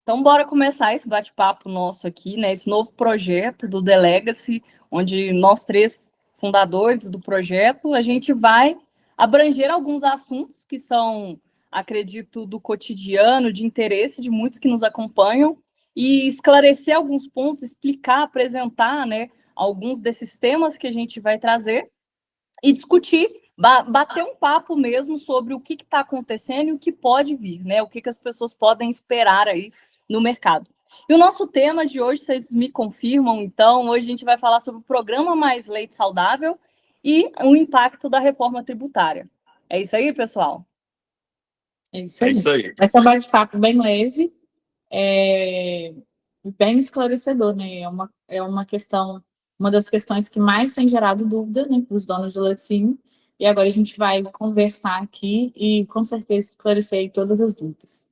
Então, bora começar esse bate-papo nosso aqui, né? Esse novo projeto do The Legacy, onde nós três fundadores do projeto, a gente vai abranger alguns assuntos que são, acredito, do cotidiano, de interesse de muitos que nos acompanham, e esclarecer alguns pontos, explicar, apresentar, né, alguns desses temas que a gente vai trazer e discutir, bater um papo mesmo sobre o que está acontecendo e o que pode vir, né? O que as pessoas podem esperar aí no mercado. E o nosso tema de hoje, vocês me confirmam, então, hoje a gente vai falar sobre o Programa Mais Leite Saudável e o impacto da reforma tributária. É isso aí, pessoal? É isso aí. Vai ser um bate-papo bem leve, bem esclarecedor, né? É uma questão, uma das questões que mais tem gerado dúvida, né, para os donos de laticínio, e agora a gente vai conversar aqui e, com certeza, esclarecer aí todas as dúvidas.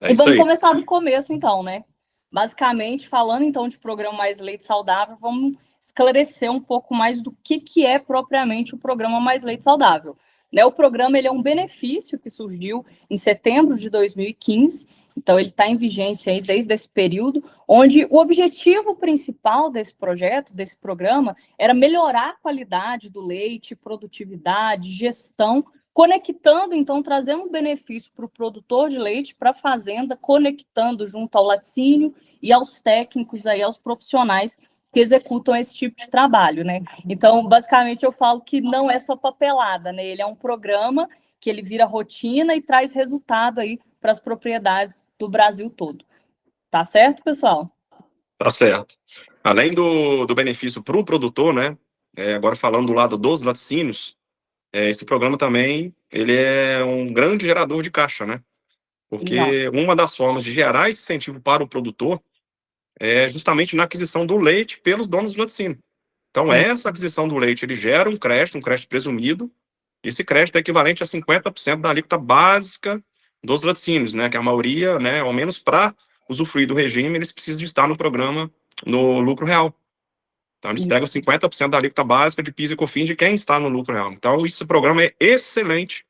E vamos começar do começo, então, né? Basicamente, falando, então, de Programa Mais Leite Saudável, vamos esclarecer um pouco mais do que é propriamente o Programa Mais Leite Saudável. Né, o programa ele é um benefício que surgiu em setembro de 2015, então ele está em vigência aí desde esse período, onde o objetivo principal desse projeto, desse programa, era melhorar a qualidade do leite, produtividade, gestão, conectando, então, trazendo um benefício para o produtor de leite, para a fazenda, conectando junto ao laticínio e aos técnicos, aí, aos profissionais que executam esse tipo de trabalho, né? Então, basicamente, eu falo que não é só papelada, né? Ele é um programa que ele vira rotina e traz resultado aí para as propriedades do Brasil todo. Tá certo, pessoal? Tá certo. Além do benefício para o produtor, né? Agora falando do lado dos laticínios, esse programa também ele é um grande gerador de caixa, né? Porque Exato. Uma das formas de gerar esse incentivo para o produtor é justamente na aquisição do leite pelos donos do laticínio. Então, essa aquisição do leite, ele gera um crédito presumido. Esse crédito é equivalente a 50% da alíquota básica dos laticínios, né? Que a maioria, né, ao menos para usufruir do regime, eles precisam estar no programa no lucro real. Então, eles pegam 50% da alíquota básica de PIS e COFINS de quem está no lucro real. Então, esse programa é excelente,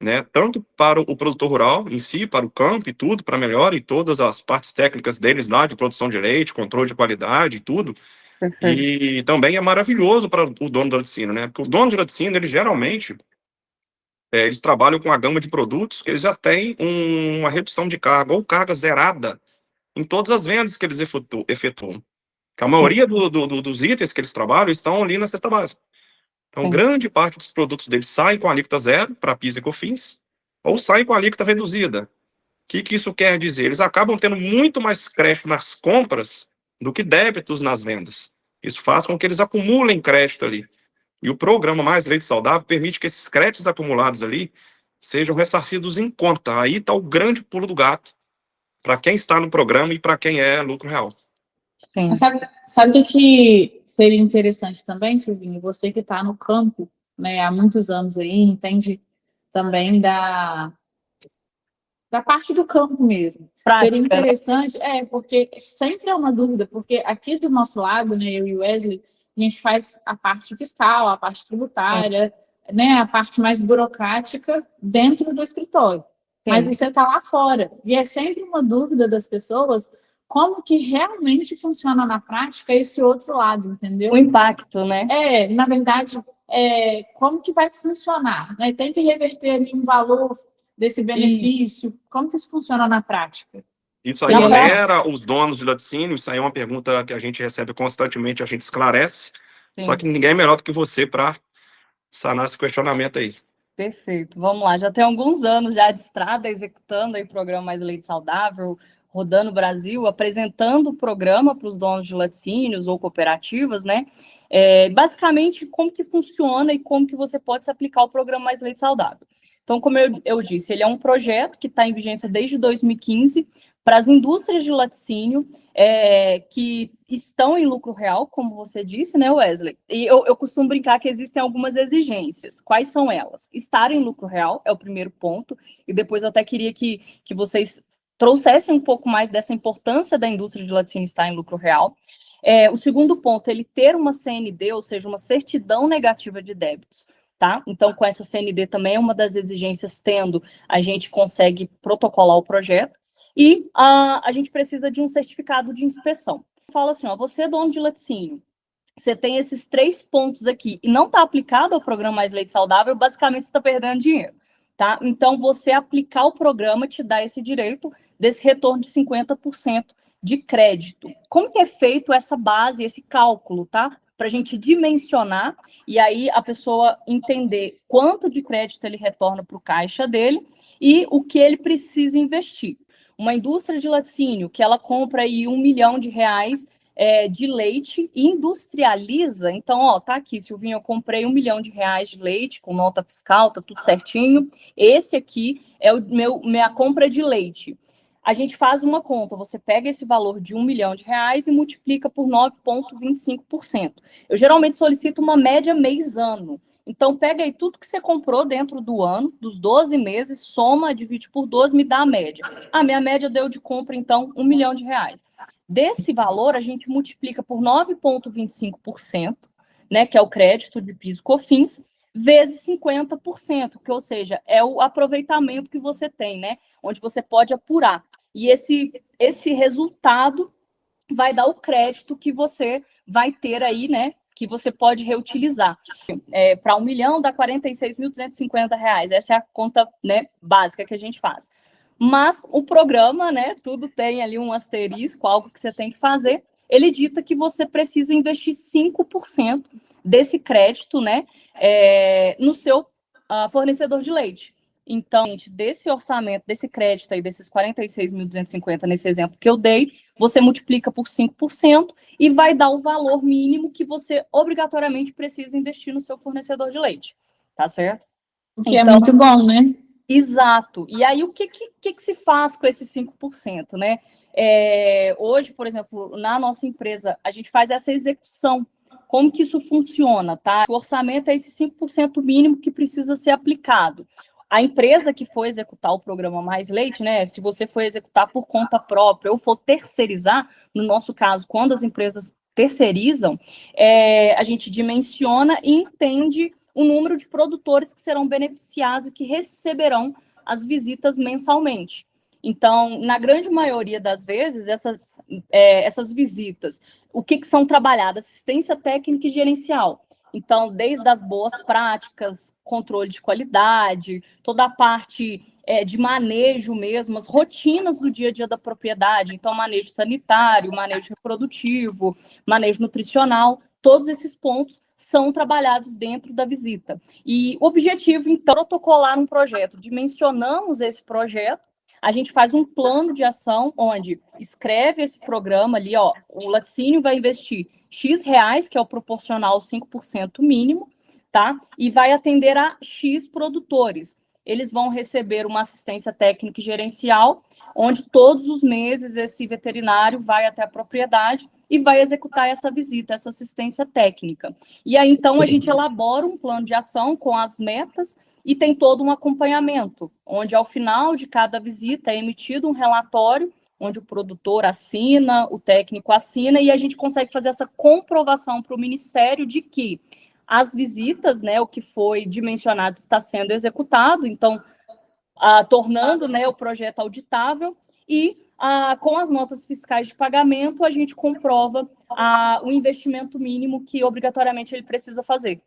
né? Tanto para o produtor rural em si, para o campo e tudo, para melhor, e todas as partes técnicas deles lá, de produção de leite, controle de qualidade e tudo. Perfeito. E também é maravilhoso para o dono do laticínio, né? Porque o dono de laticínio, ele geralmente, eles trabalham com a gama de produtos que eles já têm uma redução de carga ou carga zerada em todas as vendas que eles efetuam. Que a maioria dos itens que eles trabalham estão ali na cesta básica. Então, grande parte dos produtos deles saem com alíquota zero para PIS e COFINS ou saem com alíquota reduzida. O que isso quer dizer? Eles acabam tendo muito mais crédito nas compras do que débitos nas vendas. Isso faz com que eles acumulem crédito ali. E o programa Mais Leite Saudável permite que esses créditos acumulados ali sejam ressarcidos em conta. Aí está o grande pulo do gato para quem está no programa e para quem é lucro real. Mas sabe o que seria interessante também, Silvinho? Você que está no campo, né, há muitos anos aí, entende também da parte do campo mesmo. Prática, seria interessante, porque sempre é uma dúvida, porque aqui do nosso lado, né, eu e o Wesley, a gente faz a parte fiscal, a parte tributária, né, a parte mais burocrática dentro do escritório. Mas você está lá fora. E é sempre uma dúvida das pessoas como que realmente funciona na prática esse outro lado, entendeu? O impacto, né? Na verdade, como que vai funcionar, né? Tem que reverter ali um valor desse benefício. Como que isso funciona na prática? Isso aí galera, os donos de laticínio, isso aí é uma pergunta que a gente recebe constantemente, a gente esclarece, só que ninguém é melhor do que você para sanar esse questionamento aí. Perfeito, vamos lá, já tem alguns anos já de estrada, executando aí o programa Mais Leite Saudável, rodando o Brasil, apresentando o programa para os donos de laticínios ou cooperativas, né? Basicamente, como que funciona e como que você pode se aplicar o programa Mais Leite Saudável. Então, como eu disse, ele é um projeto que está em vigência desde 2015 para as indústrias de laticínio que estão em lucro real, como você disse, né, Wesley? E eu costumo brincar que existem algumas exigências. Quais são elas? Estar em lucro real é o primeiro ponto, e depois eu até queria que vocês trouxessem um pouco mais dessa importância da indústria de laticínio estar em lucro real. O segundo ponto, ele ter uma CND, ou seja, uma certidão negativa de débitos. tá? Então, com essa CND também é uma das exigências, tendo, a gente consegue protocolar o projeto, e a gente precisa de um certificado de inspeção. Fala assim, ó, você é dono de laticínio, você tem esses 3 pontos aqui, e não está aplicado ao programa Mais Leite Saudável, basicamente você está perdendo dinheiro, tá? Então, você aplicar o programa te dá esse direito desse retorno de 50% de crédito. Como que é feito essa base, esse cálculo, tá? Para a gente dimensionar, e aí a pessoa entender quanto de crédito ele retorna para o caixa dele e o que ele precisa investir. Uma indústria de laticínio que ela compra aí R$1 milhão de leite e industrializa, então, ó, tá aqui, Silvinha, eu comprei R$1 milhão de leite com nota fiscal, tá tudo certinho. Esse aqui é minha compra de leite. A gente faz uma conta, você pega esse valor de R$1 milhão e multiplica por 9,25%. Eu geralmente solicito uma média mês-ano. Então, pega aí tudo que você comprou dentro do ano, dos 12 meses, soma, divide por 12, me dá a média. A minha média deu de compra, então, R$1 milhão. Desse valor, a gente multiplica por 9,25%, né, que é o crédito de PIS e COFINS, vezes 50%, que, ou seja, é o aproveitamento que você tem, né, onde você pode apurar. E esse resultado vai dar o crédito que você vai ter aí, né, que você pode reutilizar. Para R$1 milhão dá R$46.250. Essa é a conta, né, básica que a gente faz. Mas o programa, né, tudo tem ali um asterisco, algo que você tem que fazer, ele dita que você precisa investir 5% desse crédito, né, no seu fornecedor de leite. Então, desse orçamento, desse crédito aí, desses 46.250, nesse exemplo que eu dei, você multiplica por 5% e vai dar o valor mínimo que você obrigatoriamente precisa investir no seu fornecedor de leite, tá certo? O que então, é muito bom, né? Exato. E aí, o que se faz com esses 5%, né? Hoje, por exemplo, na nossa empresa, a gente faz essa execução. Como que isso funciona, tá? O orçamento é esse 5% mínimo que precisa ser aplicado. A empresa que for executar o programa Mais Leite, né? Se você for executar por conta própria ou for terceirizar, no nosso caso, quando as empresas terceirizam, a gente dimensiona e entende o número de produtores que serão beneficiados e que receberão as visitas mensalmente. Então, na grande maioria das vezes, essas visitas, o que são trabalhadas? Assistência técnica e gerencial. Então, desde as boas práticas, controle de qualidade, toda a parte de manejo mesmo, as rotinas do dia a dia da propriedade, então manejo sanitário, manejo reprodutivo, manejo nutricional, todos esses pontos são trabalhados dentro da visita. E o objetivo, então, é protocolar um projeto. Dimensionamos esse projeto, a gente faz um plano de ação, onde escreve esse programa ali, ó, o laticínio vai investir X reais, que é o proporcional 5% mínimo, tá? E vai atender a X produtores. Eles vão receber uma assistência técnica e gerencial, onde todos os meses esse veterinário vai até a propriedade e vai executar essa visita, essa assistência técnica. E aí, então, a gente elabora um plano de ação com as metas e tem todo um acompanhamento, onde ao final de cada visita é emitido um relatório, onde o produtor assina, o técnico assina, e a gente consegue fazer essa comprovação para o Ministério de que as visitas, né, o que foi dimensionado está sendo executado, então, tornando, né, o projeto auditável, e com as notas fiscais de pagamento, a gente comprova o investimento mínimo que obrigatoriamente ele precisa fazer.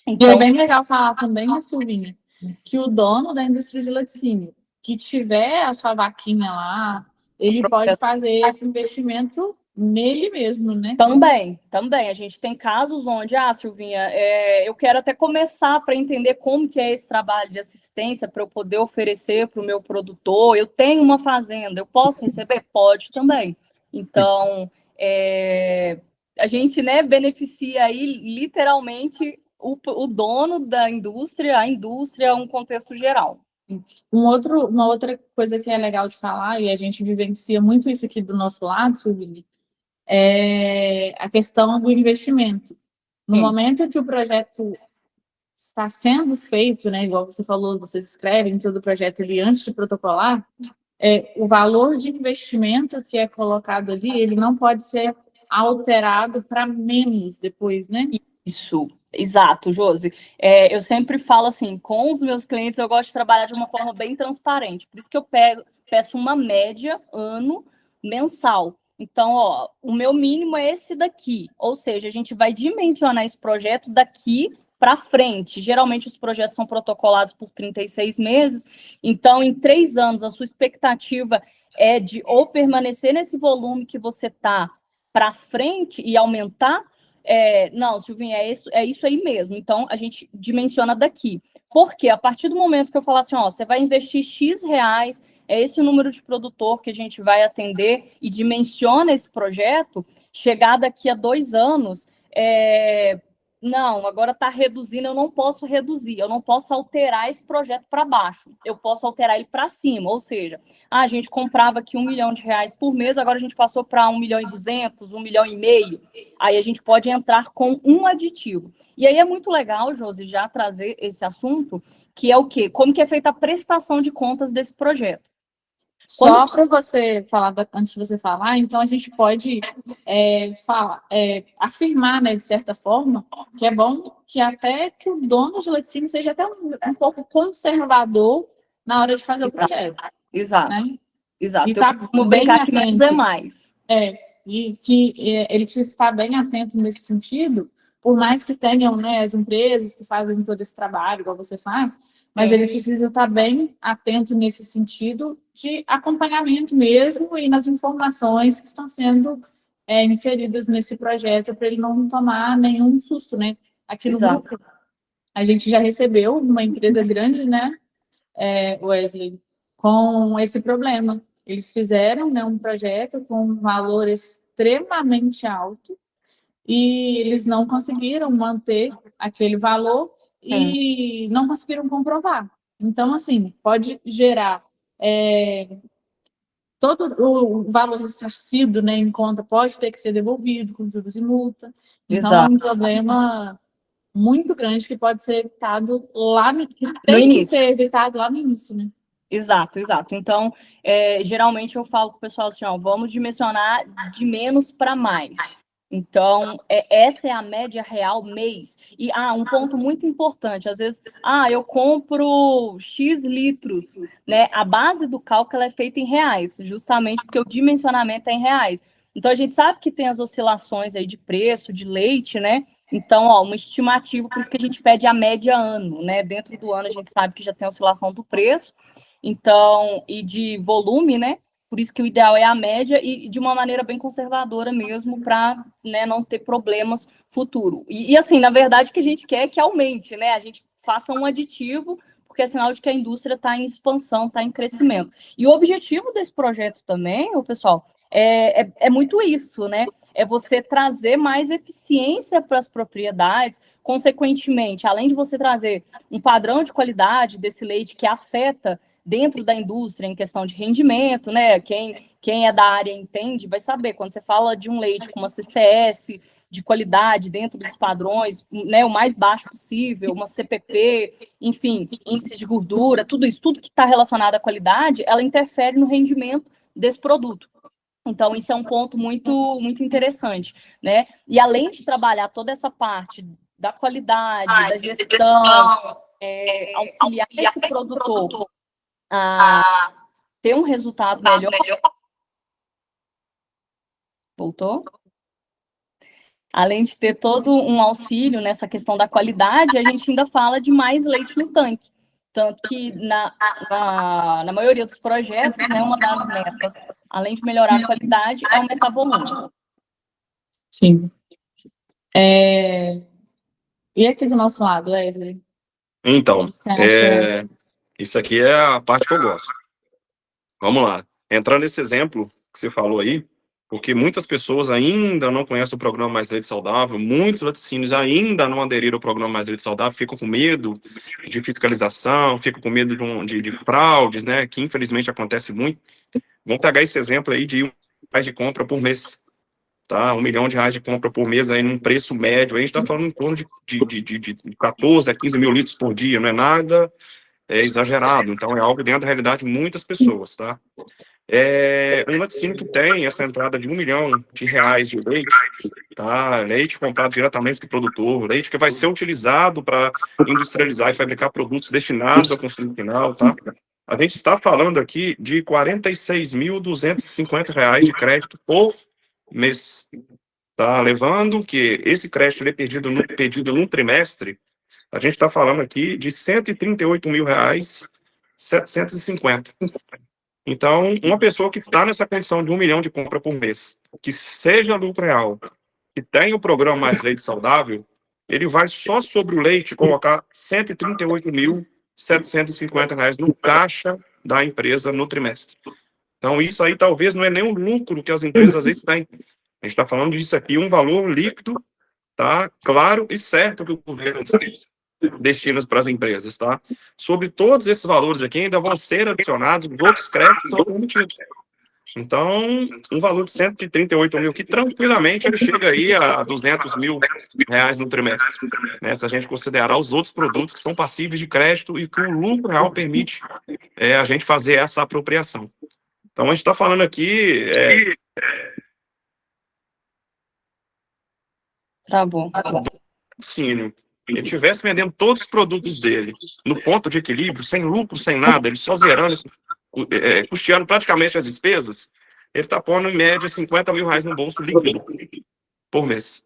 Então, e é bem legal falar também, né, Silvinha, que o dono da indústria de laticínio, que tiver a sua vaquinha lá, ele pode fazer esse investimento nele mesmo, né? Também. A gente tem casos onde, Silvinha, eu quero até começar para entender como que é esse trabalho de assistência para eu poder oferecer para o meu produtor. Eu tenho uma fazenda, eu posso receber? Pode também. Então, a gente, né, beneficia aí literalmente o dono da indústria, a indústria, um contexto geral. Uma outra coisa que é legal de falar, e a gente vivencia muito isso aqui do nosso lado, Silvinha, é a questão do investimento. No momento que o projeto está sendo feito, né, igual você falou, vocês escrevem todo o projeto ali antes de protocolar, o valor de investimento que é colocado ali, ele não pode ser alterado para menos depois, né? Isso. Exato, Josi. Eu sempre falo assim, com os meus clientes eu gosto de trabalhar de uma forma bem transparente, por isso que eu peço uma média ano mensal. Então, ó, o meu mínimo é esse daqui, ou seja, a gente vai dimensionar esse projeto daqui para frente. Geralmente os projetos são protocolados por 36 meses, então em 3 anos a sua expectativa é de ou permanecer nesse volume que você está para frente e aumentar. Não, Silvinha, é isso aí mesmo. Então, a gente dimensiona daqui. Porque a partir do momento que eu falar assim, ó, você vai investir X reais, é esse o número de produtor que a gente vai atender e dimensiona esse projeto, chegar daqui a 2 anos, não, agora está reduzindo, eu não posso reduzir, eu não posso alterar esse projeto para baixo, eu posso alterar ele para cima, ou seja, a gente comprava aqui R$1 milhão por mês, agora a gente passou para 1.200.000, 1,5 milhão, aí a gente pode entrar com um aditivo. E aí é muito legal, Josi, já trazer esse assunto, que é o quê? Como que é feita a prestação de contas desse projeto. Só para você falar, antes de você falar, então a gente pode afirmar, né, de certa forma, que é bom que até que o dono de laticínio seja até um pouco conservador na hora de fazer o projeto. Exato. Né? Exato. E tá Vamos brincar que menos é mais. E que ele precisa estar bem atento nesse sentido, por mais que tenham, né, as empresas que fazem todo esse trabalho, igual você faz, mas ele precisa estar bem atento nesse sentido de acompanhamento mesmo e nas informações que estão sendo inseridas nesse projeto para ele não tomar nenhum susto, né? Aqui no grupo, a gente já recebeu uma empresa grande, né, Wesley, com esse problema. Eles fizeram, né, um projeto com um valor extremamente alto e eles não conseguiram manter aquele valor e não conseguiram comprovar. Então, assim, pode gerar todo o valor ressarcido, né, em conta pode ter que ser devolvido com juros e multa. Então, é um problema muito grande que pode ser evitado lá que tem que ser evitado lá no início, né? Exato. Então, geralmente eu falo com o pessoal assim, ó, vamos dimensionar de menos para mais. Então, essa é a média real mês. E, um ponto muito importante, às vezes, eu compro X litros, né? A base do cálculo é feita em reais, justamente porque o dimensionamento é em reais. Então, a gente sabe que tem as oscilações aí de preço, de leite, né? Então, uma estimativa, por isso que a gente pede a média ano, né? Dentro do ano a gente sabe que já tem oscilação do preço, então, e de volume, né? Por isso que o ideal é a média e de uma maneira bem conservadora mesmo, para, né, não ter problemas futuro. E assim, na verdade, o que a gente quer é que aumente, né? A gente faça um aditivo, porque é sinal de que a indústria está em expansão, está em crescimento. E o objetivo desse projeto também, pessoal, é muito isso, né? É você trazer mais eficiência para as propriedades, consequentemente, além de você trazer um padrão de qualidade desse leite que afeta dentro da indústria em questão de rendimento, né? Quem é da área entende, vai saber, quando você fala de um leite com uma CCS de qualidade dentro dos padrões, né, o mais baixo possível, uma CPP, enfim, índice de gordura, tudo isso, tudo que está relacionado à qualidade, ela interfere no rendimento desse produto. Então, isso é um ponto muito, muito interessante, né? E além de trabalhar toda essa parte da qualidade, da gestão, auxiliar esse produtor a ter um resultado melhor. Voltou? Além de ter todo um auxílio nessa questão da qualidade, a gente ainda fala de mais leite no tanque. Tanto que na maioria dos projetos, né, uma das metas, além de melhorar a qualidade, é aumentar o volume. Sim. E aqui do nosso lado, Wesley? Então, isso aqui é a parte que eu gosto. Vamos lá. Entrando nesse exemplo que você falou aí, porque muitas pessoas ainda não conhecem o programa Mais Leite Saudável, muitos laticínios ainda não aderiram ao programa Mais Leite Saudável, ficam com medo de fiscalização, ficam com medo de fraudes, né, que infelizmente acontece muito. Vamos pegar esse exemplo aí de R$1 de compra por mês, tá? R$1 milhão de compra por mês aí num preço médio, aí a gente está falando em torno de 14 a 15 mil litros por dia, não é nada exagerado, então é algo dentro da realidade de muitas pessoas, tá? Um laticínio que tem essa entrada de R$1 milhão de leite, tá? Leite comprado diretamente do produtor, leite que vai ser utilizado para industrializar e fabricar produtos destinados ao consumo final, tá? A gente está falando aqui de R$ 46.250 de crédito por mês, tá? Levando que esse crédito ele é pedido num trimestre, a gente está falando aqui de R$ 138.750. Então, uma pessoa que está nessa condição de 1 milhão de compra por mês, que seja lucro real, que tem o programa Mais Leite Saudável, ele vai só sobre o leite colocar R$ 138.750 no caixa da empresa no trimestre. Então, isso aí talvez não é nem um lucro que as empresas às vezes têm. A gente está falando disso aqui, um valor líquido, tá? Claro e certo que o governo destina para as empresas, tá? Sobre todos esses valores aqui, ainda vão ser adicionados outros créditos automatizados. Então, um valor de 138 mil, que tranquilamente ele chega aí a R$ 200 mil no trimestre, né? Se a gente considerar os outros produtos que são passíveis de crédito e que o lucro real permite a gente fazer essa apropriação. Então, a gente está falando aqui... Travou. Sim, ele estivesse vendendo todos os produtos dele no ponto de equilíbrio, sem lucro, sem nada, ele só zerando, custeando praticamente as despesas, ele está pondo em média R$ 50 mil no bolso líquido por mês.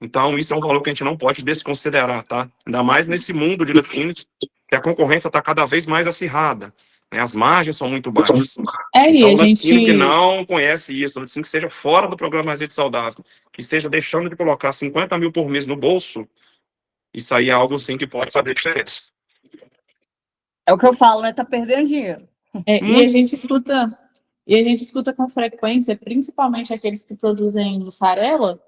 Então, isso é um valor que a gente não pode desconsiderar, tá? Ainda mais nesse mundo de laticínios, que a concorrência está cada vez mais acirrada, né? As margens são muito baixas. Então, o laticínio que não conhece isso, o laticínio que esteja fora do programa Mais Leite Saudável, que esteja deixando de colocar 50 mil por mês no bolso, isso aí é algo, sim, que pode fazer diferença. É o que eu falo, né? Tá perdendo dinheiro. E a gente escuta com frequência, principalmente aqueles que produzem mussarela,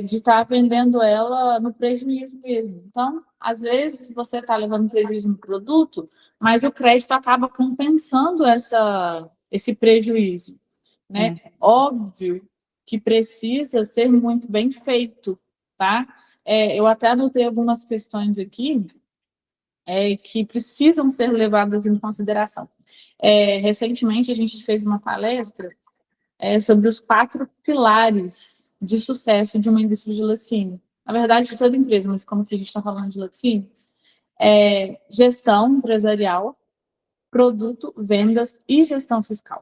de estar vendendo ela no prejuízo mesmo. Então, às vezes, você está levando prejuízo no produto, mas o crédito acaba compensando esse prejuízo, né? Óbvio que precisa ser muito bem feito, tá? Eu até anotei algumas questões aqui que precisam ser levadas em consideração. Recentemente, a gente fez uma palestra sobre os 4 pilares de sucesso de uma indústria de laticínio. Na verdade, de toda empresa, mas como que a gente está falando de laticínio, gestão empresarial, produto, vendas e gestão fiscal.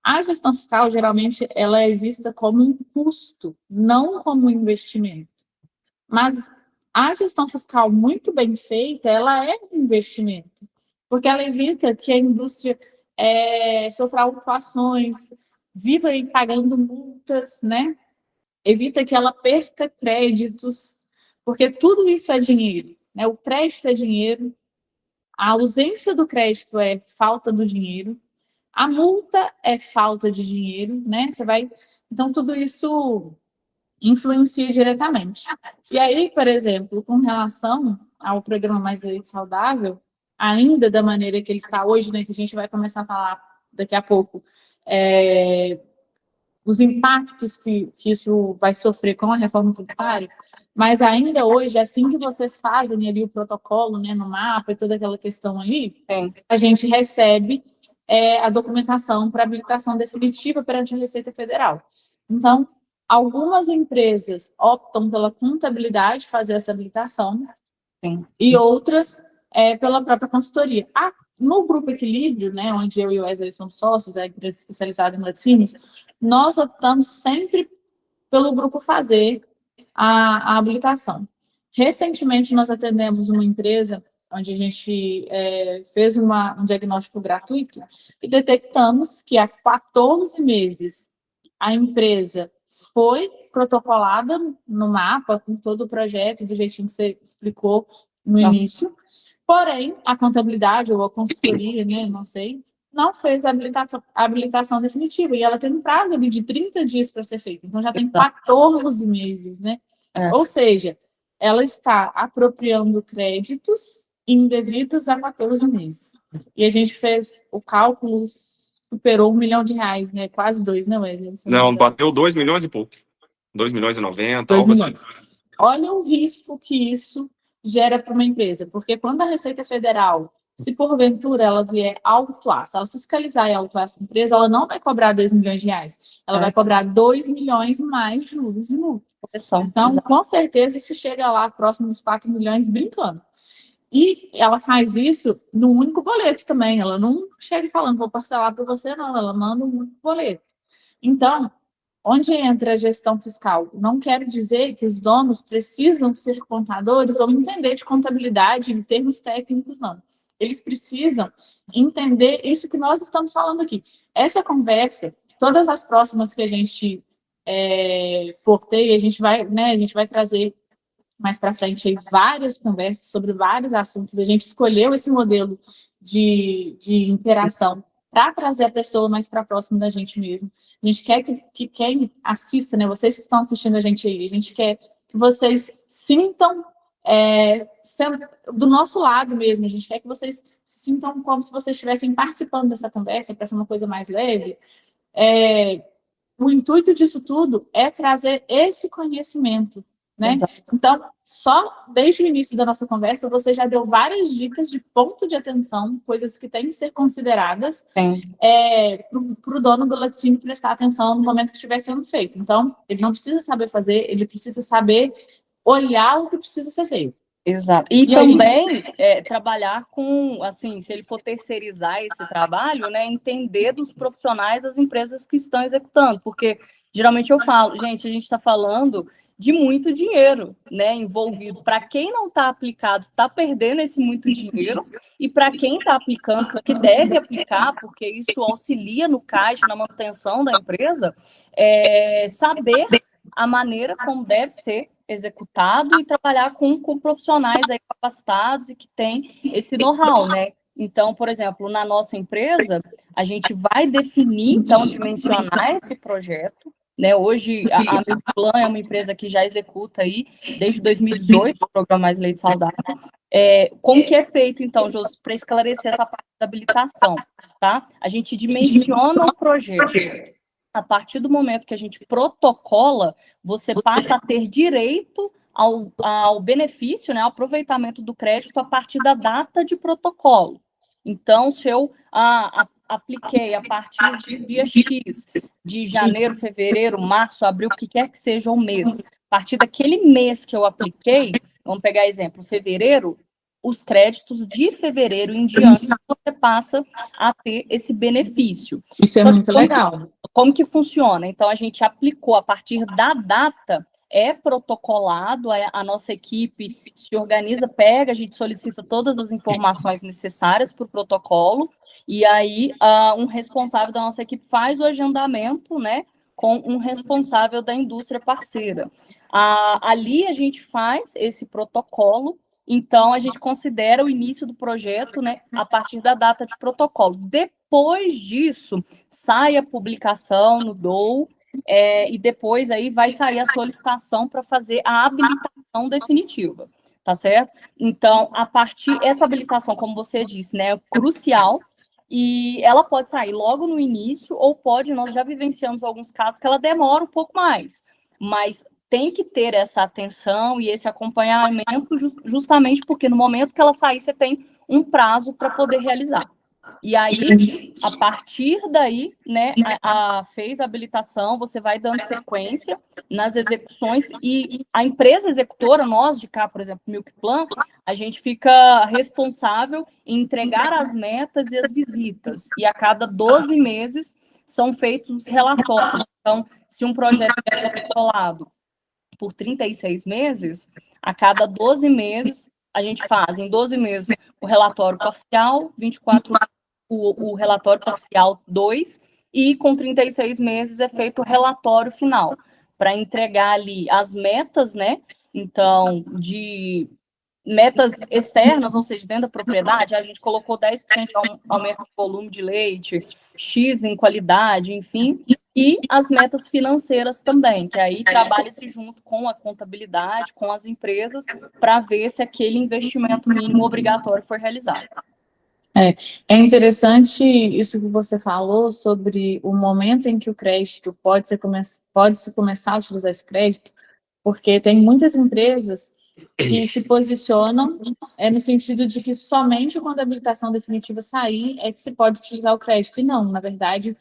A gestão fiscal, geralmente, ela é vista como um custo, não como um investimento. Mas a gestão fiscal muito bem feita, ela é um investimento, porque ela evita que a indústria sofra autuações, viva aí pagando multas, né? Evita que ela perca créditos, porque tudo isso é dinheiro, né? O crédito é dinheiro, a ausência do crédito é falta do dinheiro, a multa é falta de dinheiro, né? Então, tudo isso influencia diretamente. E aí, por exemplo, com relação ao programa Mais Leite Saudável, ainda da maneira que ele está hoje, né, que a gente vai começar a falar daqui a pouco, os impactos que isso vai sofrer com a reforma tributária, mas ainda hoje, assim que vocês fazem ali o protocolo, né, no mapa e toda aquela questão ali, a gente recebe a documentação para habilitação definitiva perante a Receita Federal. Então, algumas empresas optam pela contabilidade fazer essa habilitação, e outras pela própria consultoria. No Grupo Equilíbrio, né, onde eu e o Wesley somos sócios, a empresa especializada em laticínios, nós optamos sempre pelo grupo fazer a habilitação. Recentemente, nós atendemos uma empresa onde a gente fez um diagnóstico gratuito e detectamos que há 14 meses a empresa foi protocolada no mapa, com todo o projeto, do jeitinho que você explicou no início, porém, a contabilidade ou a consultoria, né, não sei, não fez a habilitação definitiva, e ela tem um prazo ali de 30 dias para ser feita, então já tem 14 meses, né? Ou seja, ela está apropriando créditos indevidos há 14 meses. E a gente fez o cálculo, superou R$ 1 milhão, né? Quase 2, né, Wesley? Não, bateu 2 milhões e pouco. 2.090.000, algo assim. Olha o risco que isso gera para uma empresa, porque quando a Receita Federal Se porventura ela vier autuar, se ela fiscalizar e autuar essa empresa, ela não vai cobrar 2 milhões de reais, ela vai cobrar 2 milhões mais juros e multas. Então, com certeza, isso chega lá próximo dos 4 milhões brincando. E ela faz isso num único boleto também, ela não chega falando, vou parcelar para você, não, ela manda um único boleto. Então, onde entra a gestão fiscal? Não quero dizer que os donos precisam ser contadores ou entender de contabilidade em termos técnicos, não. Eles precisam entender isso que nós estamos falando aqui. Essa conversa, todas as próximas que a gente for ter, a gente vai trazer mais para frente aí várias conversas sobre vários assuntos. A gente escolheu esse modelo de interação para trazer a pessoa mais para próximo da gente mesmo. A gente quer que quem assista, né, vocês que estão assistindo a gente aí, a gente quer que vocês sintam do nosso lado mesmo, a gente quer que vocês sintam como se vocês estivessem participando dessa conversa, para ser uma coisa mais leve. O intuito disso tudo é trazer esse conhecimento, né? Então, só desde o início da nossa conversa, você já deu várias dicas de ponto de atenção, coisas que têm que ser consideradas para o dono do laticínio prestar atenção no momento que estiver sendo feito. Então, ele não precisa saber fazer, ele precisa saber olhar o que precisa ser feito. Exato. E também trabalhar com, assim, se ele for terceirizar esse trabalho, né, entender dos profissionais das empresas que estão executando, porque geralmente eu falo, gente, a gente está falando de muito dinheiro, né, envolvido. Para quem não está aplicado, está perdendo esse muito dinheiro, e para quem está aplicando, que deve aplicar, porque isso auxilia no caixa, na manutenção da empresa, saber a maneira como deve ser executado e trabalhar com profissionais aí capacitados e que têm esse know-how, né? Então, por exemplo, na nossa empresa, a gente vai definir, então, dimensionar esse projeto, né? Hoje, a Milplan é uma empresa que já executa aí, desde 2018, o programa Mais Leite Saudável. Como que é feito, então, Josi, para esclarecer essa parte da habilitação, tá? A gente dimensiona o projeto. A partir do momento que a gente protocola, você passa a ter direito ao benefício, né, ao aproveitamento do crédito a partir da data de protocolo. Então, se eu apliquei a partir do dia X, de janeiro, fevereiro, março, abril, o que quer que seja o mês, a partir daquele mês que eu apliquei, vamos pegar exemplo, fevereiro, os créditos de fevereiro em diante, você passa a ter esse benefício. Isso é muito legal. Como que funciona? Então, a gente aplicou a partir da data, protocolado, a nossa equipe se organiza, pega, a gente solicita todas as informações necessárias para o protocolo, e aí um responsável da nossa equipe faz o agendamento, né, com um responsável da indústria parceira. Ali a gente faz esse protocolo. Então, a gente considera o início do projeto, né, a partir da data de protocolo. Depois disso, sai a publicação no DOU, e depois aí vai sair a solicitação para fazer a habilitação definitiva, tá certo? Então, essa habilitação, como você disse, né, é crucial, e ela pode sair logo no início, ou nós já vivenciamos alguns casos que ela demora um pouco mais, mas tem que ter essa atenção e esse acompanhamento justamente porque no momento que ela sair, você tem um prazo para poder realizar. E aí, a partir daí, né, fez a habilitação, você vai dando sequência nas execuções e a empresa executora, nós de cá, por exemplo, Milplan, a gente fica responsável em entregar as metas e as visitas. E a cada 12 meses são feitos os relatórios. Então, se um projeto é controlado por 36 meses, a cada 12 meses, a gente faz, em 12 meses, o relatório parcial, 24 o relatório parcial 2, e com 36 meses é feito o relatório final, para entregar ali as metas, né? Então, de metas externas, ou seja, dentro da propriedade, a gente colocou 10% de aumento no volume de leite, X em qualidade, enfim, e as metas financeiras também, que aí trabalha-se junto com a contabilidade, com as empresas, para ver se aquele investimento mínimo obrigatório foi realizado. É interessante isso que você falou sobre o momento em que o crédito pode-se começar a utilizar esse crédito, porque tem muitas empresas que se posicionam no sentido de que somente quando a habilitação definitiva sair é que se pode utilizar o crédito. E não, na verdade,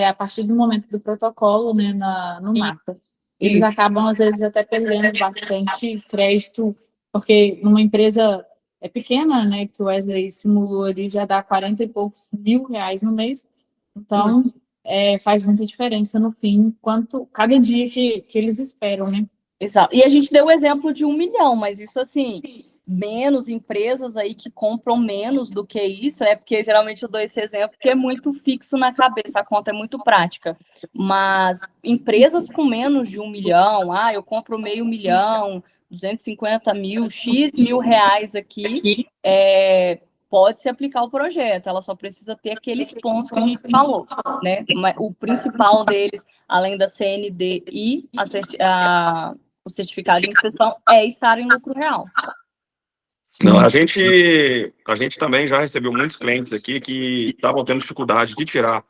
a partir do momento do protocolo, né, no mapa. Eles acabam, às vezes, até perdendo bastante crédito, porque numa empresa pequena, né, que o Wesley simulou ali, já dá 40 e poucos mil reais no mês. Então, faz muita diferença no fim, cada dia que eles esperam, né? Exato. E a gente deu o exemplo de 1 milhão, mas isso, assim, menos empresas aí que compram menos do que isso, porque geralmente eu dou esse exemplo que é muito fixo na cabeça, a conta é muito prática. Mas empresas com menos de 1 milhão, eu compro 500.000, 250 mil, X mil reais aqui, pode se aplicar o projeto, ela só precisa ter aqueles pontos que a gente falou, né? O principal deles, além da CND e o certificado de inspeção, estar em lucro real. Não, a gente também já recebeu muitos clientes aqui que estavam tendo dificuldade de tirar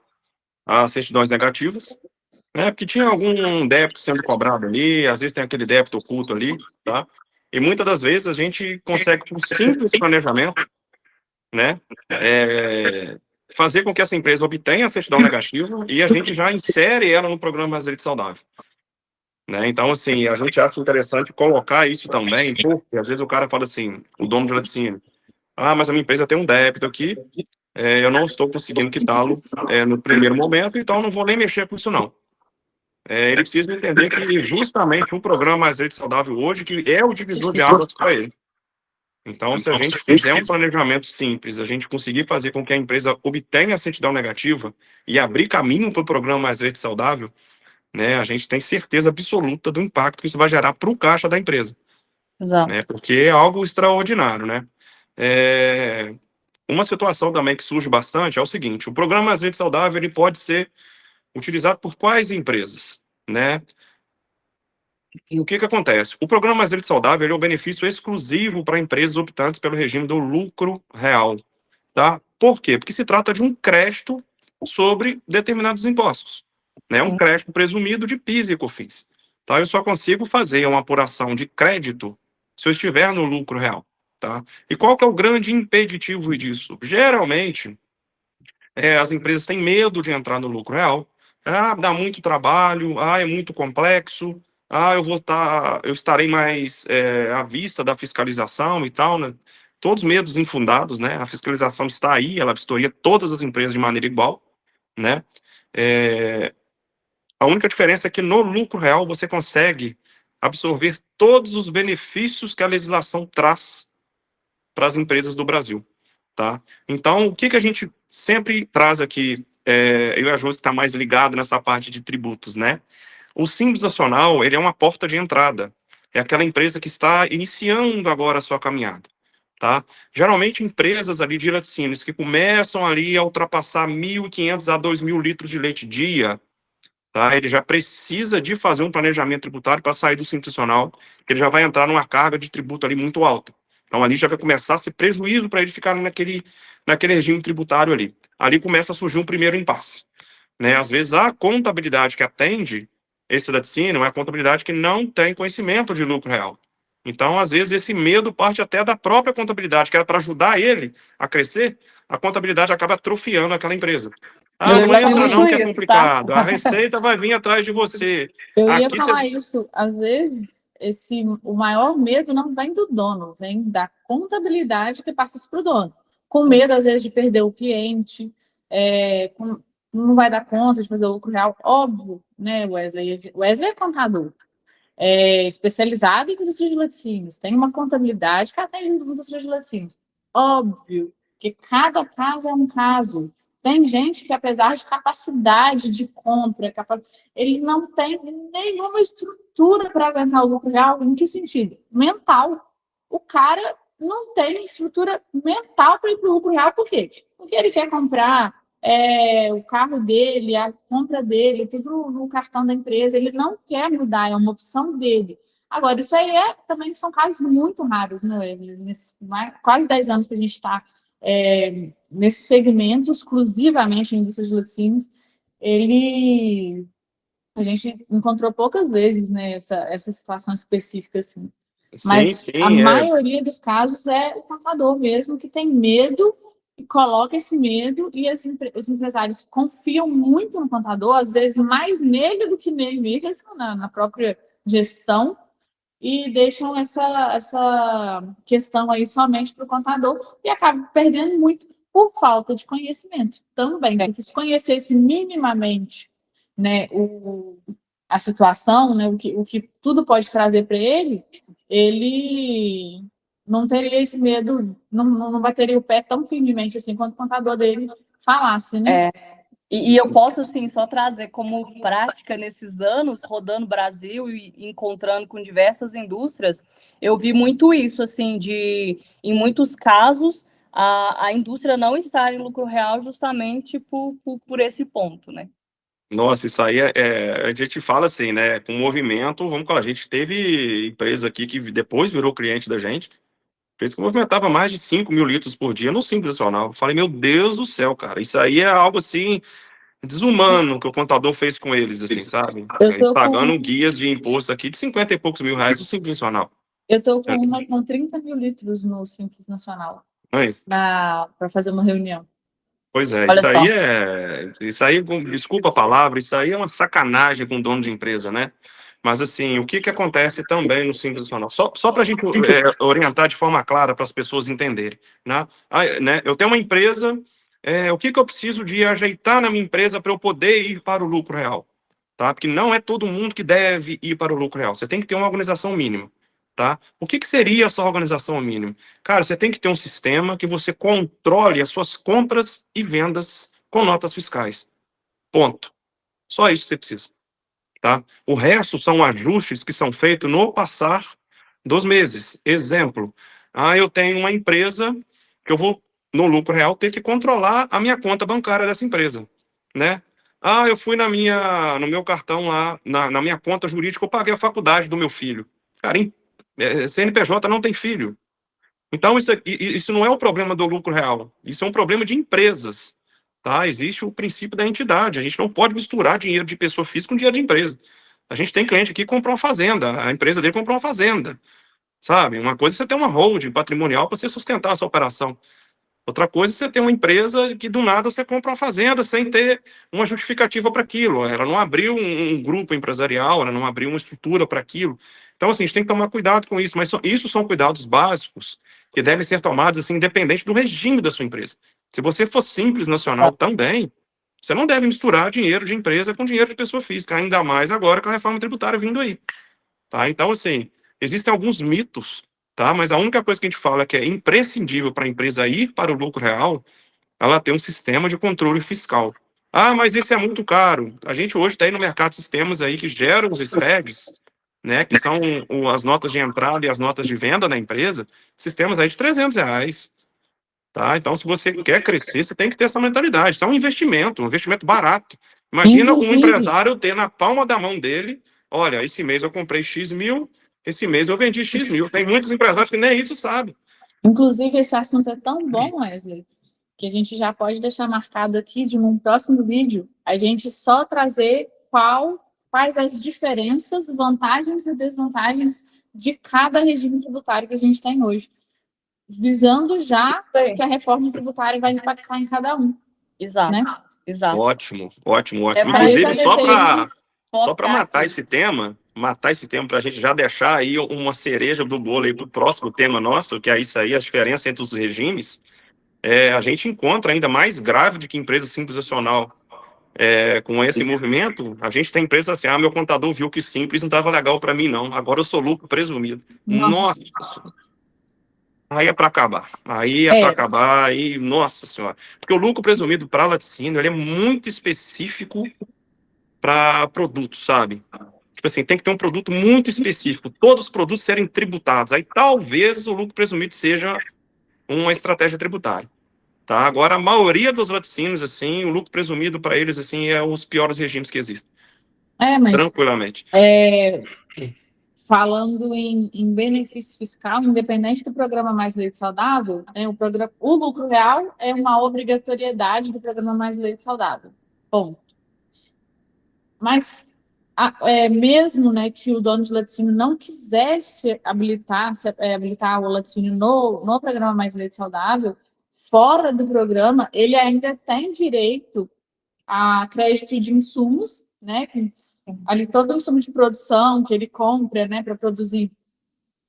as certidões negativas, né? Porque tinha algum débito sendo cobrado ali, às vezes tem aquele débito oculto ali, tá? E muitas das vezes a gente consegue, com simples planejamento, né, fazer com que essa empresa obtenha a certidão negativa e a gente já insere ela no programa Brasileiro de Saudável. Né? Então, assim, a gente acha interessante colocar isso também, porque às vezes o cara fala assim, o dono de laticínio, mas a minha empresa tem um débito aqui, eu não estou conseguindo quitá-lo no primeiro momento, então não vou nem mexer com isso, não. Ele precisa entender que justamente o programa Mais Leite Saudável hoje que é o divisor de águas para ele. Então, se a gente fizer um planejamento simples, a gente conseguir fazer com que a empresa obtenha a certidão negativa e abrir caminho para o programa Mais Leite Saudável, né, a gente tem certeza absoluta do impacto que isso vai gerar para o caixa da empresa. Exato. Né, porque é algo extraordinário, né? Uma situação também que surge bastante é o seguinte: o programa Mais Leite Saudável ele pode ser utilizado por quais empresas, né? E o que acontece? O programa Mais Leite Saudável ele é um benefício exclusivo para empresas optantes pelo regime do lucro real, tá? Por quê? Porque se trata de um crédito sobre determinados impostos, né? Um crédito presumido de PIS e COFINS, tá? Eu só consigo fazer uma apuração de crédito se eu estiver no lucro real, tá? E qual que é o grande impeditivo disso? Geralmente, as empresas têm medo de entrar no lucro real. Dá muito trabalho, é muito complexo, eu estarei mais à vista da fiscalização e tal, né? Todos medos infundados, né? A fiscalização está aí, ela vistoria todas as empresas de maneira igual, né? A única diferença é que no lucro real você consegue absorver todos os benefícios que a legislação traz para as empresas do Brasil, tá? Então, o que a gente sempre traz aqui, eu e a Josi está mais ligado nessa parte de tributos, né? O Simples Nacional, ele é uma porta de entrada. É aquela empresa que está iniciando agora a sua caminhada, tá? Geralmente, empresas ali de laticínios que começam ali a ultrapassar 1.500 a 2.000 litros de leite dia, tá? Ele já precisa de fazer um planejamento tributário para sair do Simples Nacional, que ele já vai entrar numa carga de tributo ali muito alta. Então, ali já vai começar a ser prejuízo para ele ficar naquele regime tributário ali. Ali começa a surgir um primeiro impasse, né? Às vezes, a contabilidade que atende esse laticínio é a contabilidade que não tem conhecimento de lucro real. Então, às vezes, esse medo parte até da própria contabilidade, que era para ajudar ele a crescer, a contabilidade acaba atrofiando aquela empresa. Não entra não, que é complicado. Tá? A receita vai vir atrás de você. Eu ia falar isso. Às vezes, o maior medo não vem do dono, vem da contabilidade que passa isso para o dono. Com medo, às vezes, de perder o cliente, não vai dar conta de fazer o lucro real. Óbvio, né, Wesley? Wesley é contador. Especializado em indústria de laticínios. Tem uma contabilidade que atende indústria de laticínios. Óbvio que cada caso é um caso. Tem gente que, apesar de capacidade de compra, ele não tem nenhuma estrutura para aguentar o lucro real. Em que sentido? Mental. O cara não tem estrutura mental para ir para o lucro real. Por quê? Porque ele quer comprar o carro dele, a compra dele, tudo no cartão da empresa. Ele não quer mudar, é uma opção dele. Agora, isso aí também são casos muito raros, né? Nesses quase 10 anos que a gente está nesse segmento, exclusivamente em indústria de laticínios, a gente encontrou poucas vezes, né, essa situação específica assim. Mas a maioria dos casos é o contador mesmo que tem medo e coloca esse medo, e os empresários confiam muito no contador, às vezes mais nele do que nele mesmo, na própria gestão, e deixam essa questão aí somente para o contador e acabam perdendo muito por falta de conhecimento também. Porque se conhecesse minimamente, né, a situação, né, o que tudo pode trazer para ele não teria esse medo, não bateria o pé tão firmemente assim quando o contador dele falasse, né? E eu posso, assim, só trazer como prática nesses anos, rodando o Brasil e encontrando com diversas indústrias, eu vi muito isso, assim, em muitos casos, a indústria não estar em lucro real justamente por esse ponto, né? Nossa, isso aí a gente fala assim, né? Com o movimento, vamos falar, a gente teve empresa aqui que depois virou cliente da gente, empresa que movimentava mais de 5 mil litros por dia no Simples Nacional. Eu falei, meu Deus do céu, cara, isso aí é algo assim desumano que o contador fez com eles, assim, sabe? Eles pagando guias de imposto aqui de 50 e poucos mil reais no Simples Nacional. Eu estou com uma com 30 mil litros no Simples Nacional para fazer uma reunião. Pois é, isso aí, desculpa a palavra, isso aí é uma sacanagem com o dono de empresa, né? Mas assim, o que acontece também no Simples Nacional? Só para a gente orientar de forma clara para as pessoas entenderem, né? Eu tenho uma empresa, o que eu preciso de ajeitar na minha empresa para eu poder ir para o lucro real, tá? Porque não é todo mundo que deve ir para o lucro real. Você tem que ter uma organização mínima, tá? O que seria a sua organização mínima? Cara, você tem que ter um sistema que você controle as suas compras e vendas com notas fiscais. Ponto. Só isso que você precisa, tá? O resto são ajustes que são feitos no passar dos meses. Exemplo, eu tenho uma empresa que eu vou, no lucro real, ter que controlar a minha conta bancária dessa empresa, né? Eu fui no meu cartão lá, na minha conta jurídica, eu paguei a faculdade do meu filho. Cara, CNPJ não tem filho. Então, isso não é um problema do lucro real. Isso é um problema de empresas, tá? Existe o princípio da entidade. A gente não pode misturar dinheiro de pessoa física com dinheiro de empresa. A gente tem cliente aqui que comprou uma fazenda. A empresa dele comprou uma fazenda, sabe? Uma coisa é você ter uma holding patrimonial para você sustentar a sua operação. Outra coisa é você ter uma empresa que, do nada, você compra uma fazenda sem ter uma justificativa para aquilo. Ela não abriu um grupo empresarial, ela não abriu uma estrutura para aquilo. Então, assim, a gente tem que tomar cuidado com isso. Mas isso são cuidados básicos que devem ser tomados, assim, independente do regime da sua empresa. Se você for Simples Nacional também, você não deve misturar dinheiro de empresa com dinheiro de pessoa física, ainda mais agora com a reforma tributária vindo aí. Tá? Então, assim, existem alguns mitos, tá? Mas a única coisa que a gente fala que é imprescindível para a empresa ir para o lucro real, ela tem um sistema de controle fiscal. Mas isso é muito caro. A gente hoje tem no mercado sistemas aí que geram os SPEDs, né? Que são as notas de entrada e as notas de venda da empresa, sistemas aí de R$300. Tá? Então, se você quer crescer, você tem que ter essa mentalidade. Isso é um investimento barato. Imagina um empresário ter na palma da mão dele, olha, esse mês eu comprei X mil, esse mês eu vendi X mil. Tem muitos empresários que nem isso sabem. Inclusive, esse assunto é tão bom, Wesley, que a gente já pode deixar marcado aqui de um próximo vídeo, a gente só trazer quais as diferenças, vantagens e desvantagens de cada regime tributário que a gente tem hoje, visando já que a reforma tributária vai impactar em cada um. Exato, né? Exato. Ótimo. Inclusive, só para matar esse tema para a gente já deixar aí uma cereja do bolo aí para o próximo tema nosso, que é isso aí, a diferença entre os regimes, a gente encontra ainda mais grave do que empresa Simples Nacional. Com esse movimento, a gente tem empresa assim, meu contador viu que Simples não estava legal para mim, não. Agora eu sou lucro presumido. Nossa. Aí é para acabar. Nossa senhora. Porque o lucro presumido para laticínio, ele é muito específico para produtos, sabe? Tipo assim, tem que ter um produto muito específico. Todos os produtos serem tributados. Aí talvez o lucro presumido seja uma estratégia tributária. Tá? Agora, a maioria dos laticínios, assim, o lucro presumido para eles, assim, é os piores regimes que existem. Mas tranquilamente. Falando em benefício fiscal, independente do programa Mais Leite Saudável, o lucro real é uma obrigatoriedade do programa Mais Leite Saudável. Ponto. Mas mesmo, né, que o dono de laticínio não quisesse habilitar o laticínio no programa Mais Leite Saudável, fora do programa, ele ainda tem direito a crédito de insumos, né, que ali todo o insumo de produção que ele compra, né, para produzir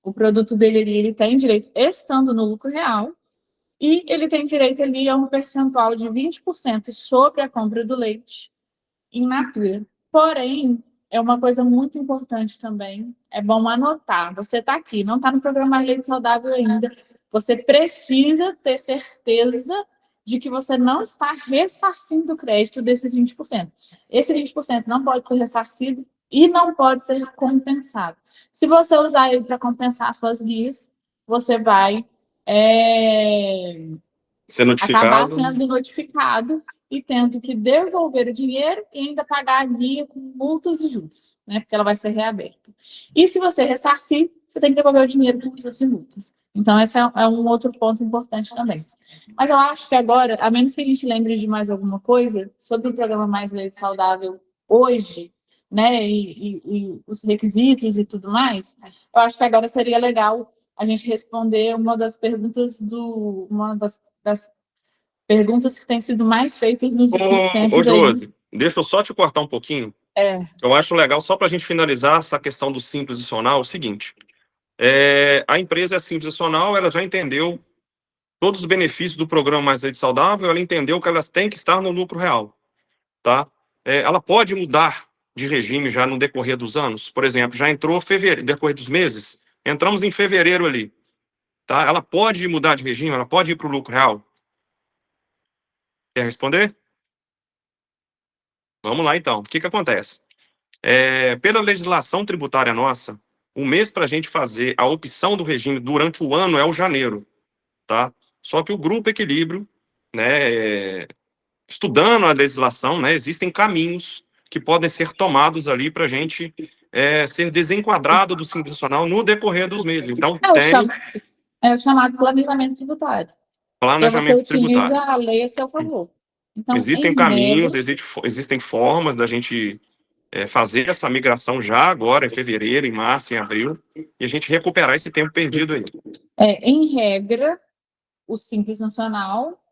o produto dele, ele tem direito estando no lucro real, e ele tem direito ali a um percentual de 20% sobre a compra do leite in natura. Porém, é uma coisa muito importante também, é bom anotar. Você está aqui, não está no programa Mais Leite Saudável ainda, você precisa ter certeza de que você não está ressarcindo o crédito desses 20%. Esse 20% não pode ser ressarcido e não pode ser compensado. Se você usar ele para compensar suas guias, você vai acabar sendo notificado e tendo que devolver o dinheiro e ainda pagar a guia com multas e juros, né? Porque ela vai ser reaberta. E se você ressarcir, você tem que devolver o dinheiro com juros e multas. Então, esse é um outro ponto importante também. Mas eu acho que agora, a menos que a gente lembre de mais alguma coisa sobre o programa Mais Leite Saudável hoje, né? E os requisitos e tudo mais, eu acho que agora seria legal a gente responder uma das perguntas das perguntas que têm sido mais feitas nos últimos tempos. Josi, deixa eu só te cortar um pouquinho. Eu acho legal, só para a gente finalizar essa questão do Simples Nacional, é o seguinte. A empresa é Simples Nacional, ela já entendeu todos os benefícios do programa Mais Leite Saudável, ela entendeu que elas têm que estar no lucro real. Tá? Ela pode mudar de regime já no decorrer dos anos. Por exemplo, já entrou fevereiro, decorrer dos meses, entramos em fevereiro ali. Tá? Ela pode mudar de regime, ela pode ir para o lucro real. Quer responder? Vamos lá, então. O que acontece? Pela legislação tributária nossa, o mês para a gente fazer a opção do regime durante o ano é o janeiro. Tá? Só que o Grupo Equilíbrio, né, estudando a legislação, né, existem caminhos que podem ser tomados ali para a gente ser desenquadrado do Simples Nacional no decorrer dos meses. Então, é o chamado planejamento tributário. Planejamento você utiliza tributário. A lei a seu favor. Então, existem caminhos, existem formas da gente fazer essa migração já agora, em fevereiro, em março, em abril, e a gente recuperar esse tempo perdido aí. Em regra, o Simples Nacional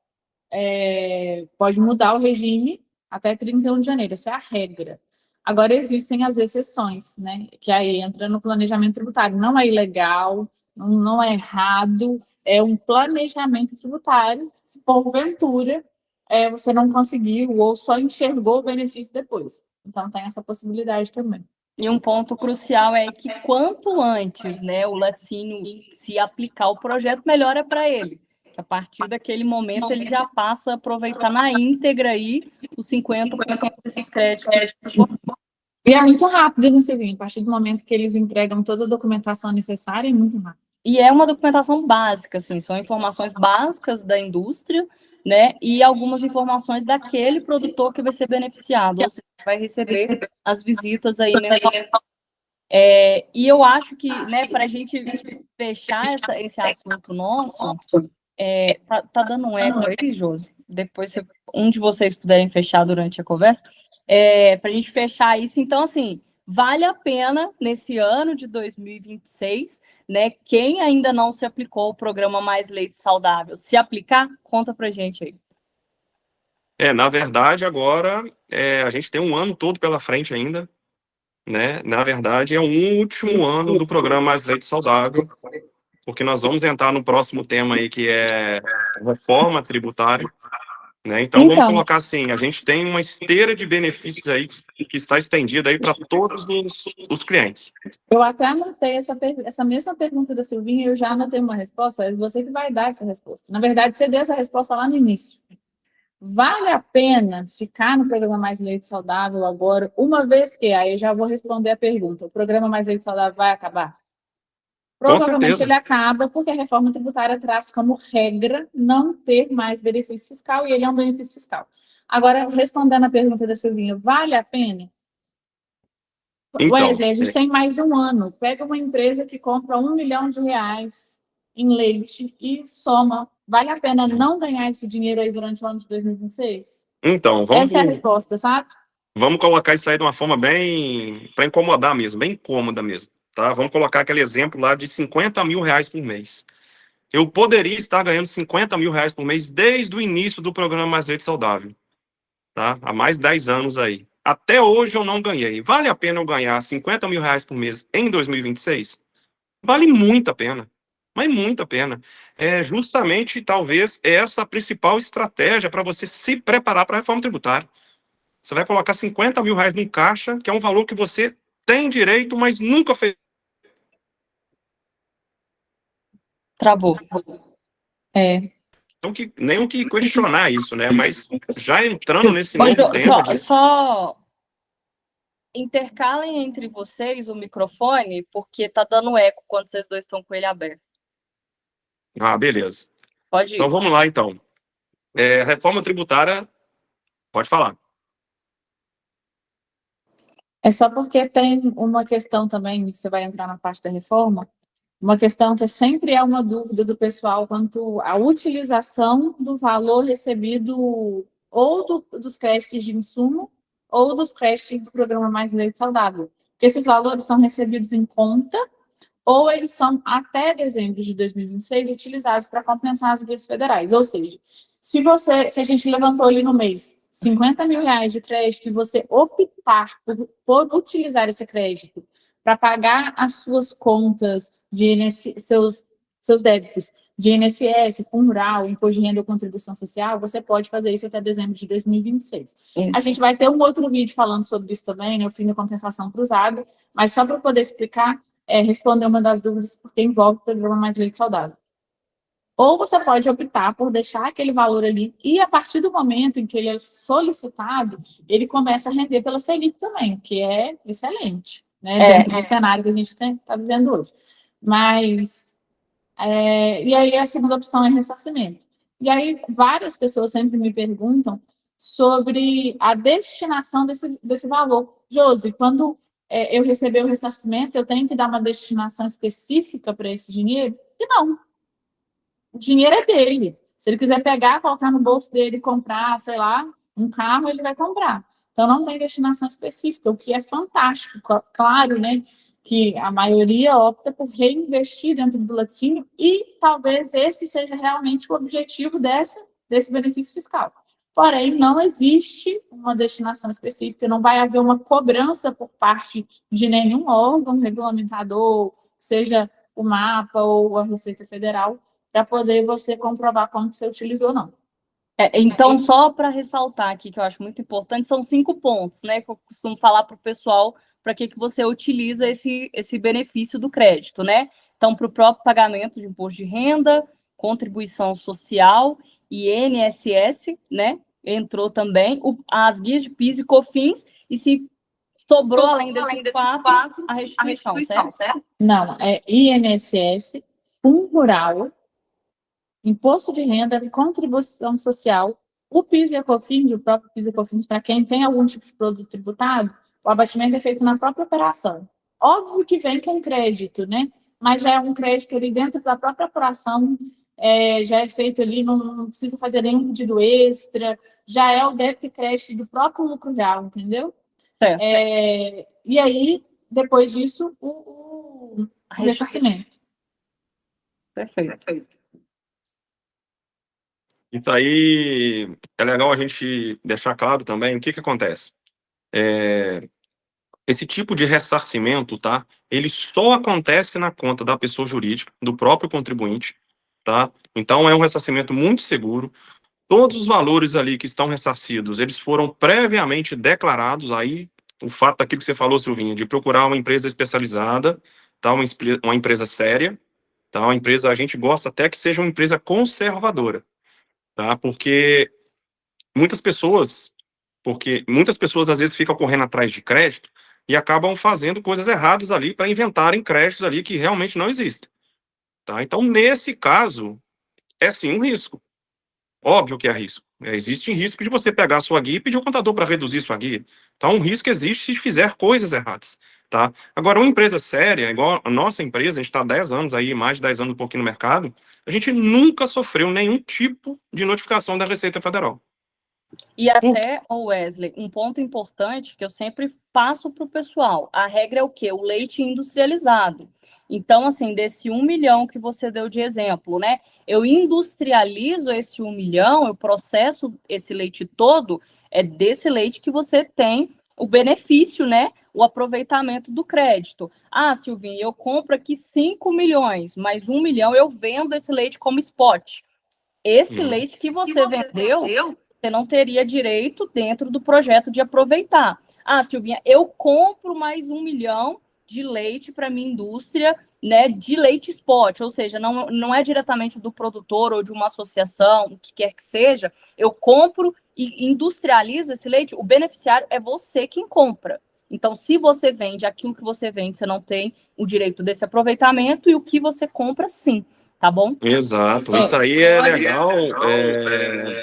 pode mudar o regime até 31 de janeiro, essa é a regra. Agora, existem as exceções, né? Que aí entra no planejamento tributário. Não é ilegal, não é errado, é um planejamento tributário, se porventura você não conseguiu ou só enxergou o benefício depois. Então, tem essa possibilidade também. E um ponto crucial é que quanto antes, né, o laticínio se aplicar o projeto, melhor é para ele. A partir daquele momento, ele já passa a aproveitar na íntegra aí os 50% desses créditos. E é muito rápido, né, Silvinho? A partir do momento que eles entregam toda a documentação necessária, é muito rápido. E é uma documentação básica, assim, são informações básicas da indústria, né, e algumas informações daquele produtor que vai ser beneficiado, ou seja, vai receber as visitas aí, né? E eu acho que, né, para a gente fechar esse assunto nosso, tá dando um eco aí, Josi? Depois, se um de vocês puderem fechar durante a conversa, para a gente fechar isso, então, assim, vale a pena, nesse ano de 2026, né, quem ainda não se aplicou o programa Mais Leite Saudável, se aplicar, conta pra gente aí. Na verdade, agora, a gente tem um ano todo pela frente ainda, né? Na verdade, é um último ano do programa Mais Leite Saudável, porque nós vamos entrar no próximo tema aí, que é reforma tributária, né? Então, vamos colocar assim, a gente tem uma esteira de benefícios aí que está estendida aí para todos os clientes. Eu até anotei essa mesma pergunta da Silvinha, eu já anotei uma resposta, é você que vai dar essa resposta. Na verdade, você deu essa resposta lá no início. Vale a pena ficar no programa Mais Leite Saudável agora, uma vez que, aí eu já vou responder a pergunta, o programa Mais Leite Saudável vai acabar? Provavelmente ele acaba, porque a reforma tributária traz como regra não ter mais benefício fiscal, e ele é um benefício fiscal. Agora, respondendo a pergunta da Silvinha, vale a pena? Então, Wesley, a gente tem mais de um ano. Pega uma empresa que compra R$1 milhão em leite e soma. Vale a pena não ganhar esse dinheiro aí durante o ano de 2026? Então, essa é a resposta, sabe? Vamos colocar isso aí de uma forma bem, para incomodar mesmo, bem cômoda mesmo, tá? Vamos colocar aquele exemplo lá de 50 mil reais por mês. Eu poderia estar ganhando 50 mil reais por mês desde o início do programa Mais Leite Saudável, tá? Há mais de 10 anos aí. Até hoje eu não ganhei. Vale a pena eu ganhar 50 mil reais por mês em 2026? Vale muito a pena. Mas muito a pena. É justamente, talvez, essa a principal estratégia para você se preparar para a reforma tributária. Você vai colocar 50 mil reais num caixa, que é um valor que você tem direito, mas nunca fez. Travou. Então, nem o que questionar isso, né? Mas já entrando nesse novo tema só intercalem entre vocês o microfone, porque tá dando eco quando vocês dois estão com ele aberto. Ah, beleza. Pode ir. Então, vamos lá, então. Reforma tributária, pode falar. É só porque tem uma questão também, que você vai entrar na parte da reforma, uma questão que sempre é uma dúvida do pessoal quanto à utilização do valor recebido ou dos créditos de insumo ou dos créditos do programa Mais Leite Saudável. Porque esses valores são recebidos em conta ou eles são, até dezembro de 2026, utilizados para compensar as guias federais. Ou seja, se a gente levantou ali no mês 50 mil reais de crédito e você optar por utilizar esse crédito para pagar as suas contas de seus débitos de INSS, Fundo Rural, Imposto de Renda ou Contribuição Social, você pode fazer isso até dezembro de 2026. Isso. A gente vai ter um outro vídeo falando sobre isso também, né, o fim da compensação cruzada, mas só para poder explicar, responder uma das dúvidas, porque envolve o programa Mais Leite Saudável. Ou você pode optar por deixar aquele valor ali, e a partir do momento em que ele é solicitado, ele começa a render pela Selic também, que é excelente, né, dentro do cenário que a gente está vivendo hoje. Mas, e aí a segunda opção é ressarcimento. E aí várias pessoas sempre me perguntam sobre a destinação desse valor. Josi, quando eu receber o ressarcimento, eu tenho que dar uma destinação específica para esse dinheiro? E não. O dinheiro é dele. Se ele quiser pegar, colocar no bolso dele e comprar, sei lá, um carro, ele vai comprar. Então, não tem destinação específica, o que é fantástico. Claro, né, que a maioria opta por reinvestir dentro do laticínio e talvez esse seja realmente o objetivo desse benefício fiscal. Porém, não existe uma destinação específica, não vai haver uma cobrança por parte de nenhum órgão regulamentador, seja o MAPA ou a Receita Federal, para poder você comprovar como você utilizou ou não. Então, só para ressaltar aqui, que eu acho muito importante, são 5 pontos, né, que eu costumo falar para o pessoal, para que você utiliza esse benefício do crédito, né? Então, para o próprio pagamento de imposto de renda, contribuição social e INSS, né? Entrou também as guias de PIS e COFINS, e se sobrou além desses quatro, a restituição, certo? Não, é INSS, Fundo Rural, Imposto de Renda, Contribuição Social, o PIS e a COFINS, o próprio PIS e a COFINS, para quem tem algum tipo de produto tributado, o abatimento é feito na própria operação. Óbvio que vem com crédito, né? Mas já é um crédito ali dentro da própria operação, já é feito ali, não precisa fazer nenhum pedido extra, já é o débito e crédito do próprio lucro real, entendeu? Certo. E aí, depois disso, o ressarcimento. Perfeito. Isso aí é legal a gente deixar claro também o que acontece. Esse tipo de ressarcimento, tá? Ele só acontece na conta da pessoa jurídica, do próprio contribuinte, tá? Então é um ressarcimento muito seguro. Todos os valores ali que estão ressarcidos, eles foram previamente declarados. Aí o fato daquilo que você falou, Silvinha, de procurar uma empresa especializada, tá? Uma empresa séria, tá? Uma empresa, a gente gosta até que seja uma empresa conservadora, tá? Porque muitas pessoas às vezes ficam correndo atrás de crédito e acabam fazendo coisas erradas ali para inventarem créditos ali que realmente não existem, tá? Então, nesse caso, é sim um risco. Óbvio que é risco. Existe risco de você pegar a sua guia e pedir o contador para reduzir sua guia. Então, um risco existe se fizer coisas erradas, tá? Agora, uma empresa séria, igual a nossa empresa, a gente está há 10 anos aí, mais de 10 anos um pouquinho no mercado, a gente nunca sofreu nenhum tipo de notificação da Receita Federal. E até, Wesley, um ponto importante que eu sempre passo para o pessoal, a regra é o quê? O leite industrializado. Então, assim, desse 1 milhão que você deu de exemplo, né? Eu industrializo esse 1 milhão, eu processo esse leite todo, é desse leite que você tem o benefício, né? O aproveitamento do crédito. Ah, Silvinha, eu compro aqui 5 milhões, mais 1 milhão eu vendo esse leite como spot. Esse leite que você vendeu, você não teria direito dentro do projeto de aproveitar. Ah, Silvinha, eu compro mais 1 milhão de leite para minha indústria, né, de leite spot, ou seja, não é diretamente do produtor ou de uma associação, o que quer que seja, eu compro e industrializo esse leite, o beneficiário é você quem compra. Então, se você vende aquilo que você vende, você não tem o direito desse aproveitamento, e o que você compra, sim. Tá bom? Exato, isso aí é legal,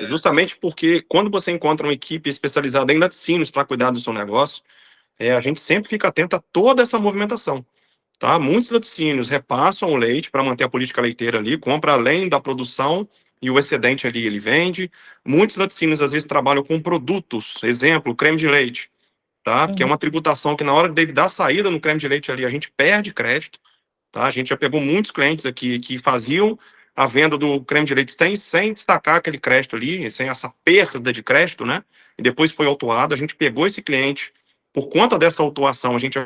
justamente porque quando você encontra uma equipe especializada em laticínios para cuidar do seu negócio, a gente sempre fica atento a toda essa movimentação, tá? Muitos laticínios repassam o leite para manter a política leiteira ali, compra além da produção e o excedente ali ele vende. Muitos laticínios às vezes trabalham com produtos, exemplo, creme de leite, tá? Que é uma tributação que na hora dele dar saída no creme de leite ali, a gente perde crédito. Tá? A gente já pegou muitos clientes aqui que faziam a venda do creme de leite sem destacar aquele crédito ali, sem essa perda de crédito, né? E depois foi autuado. A gente pegou esse cliente, por conta dessa autuação, a gente...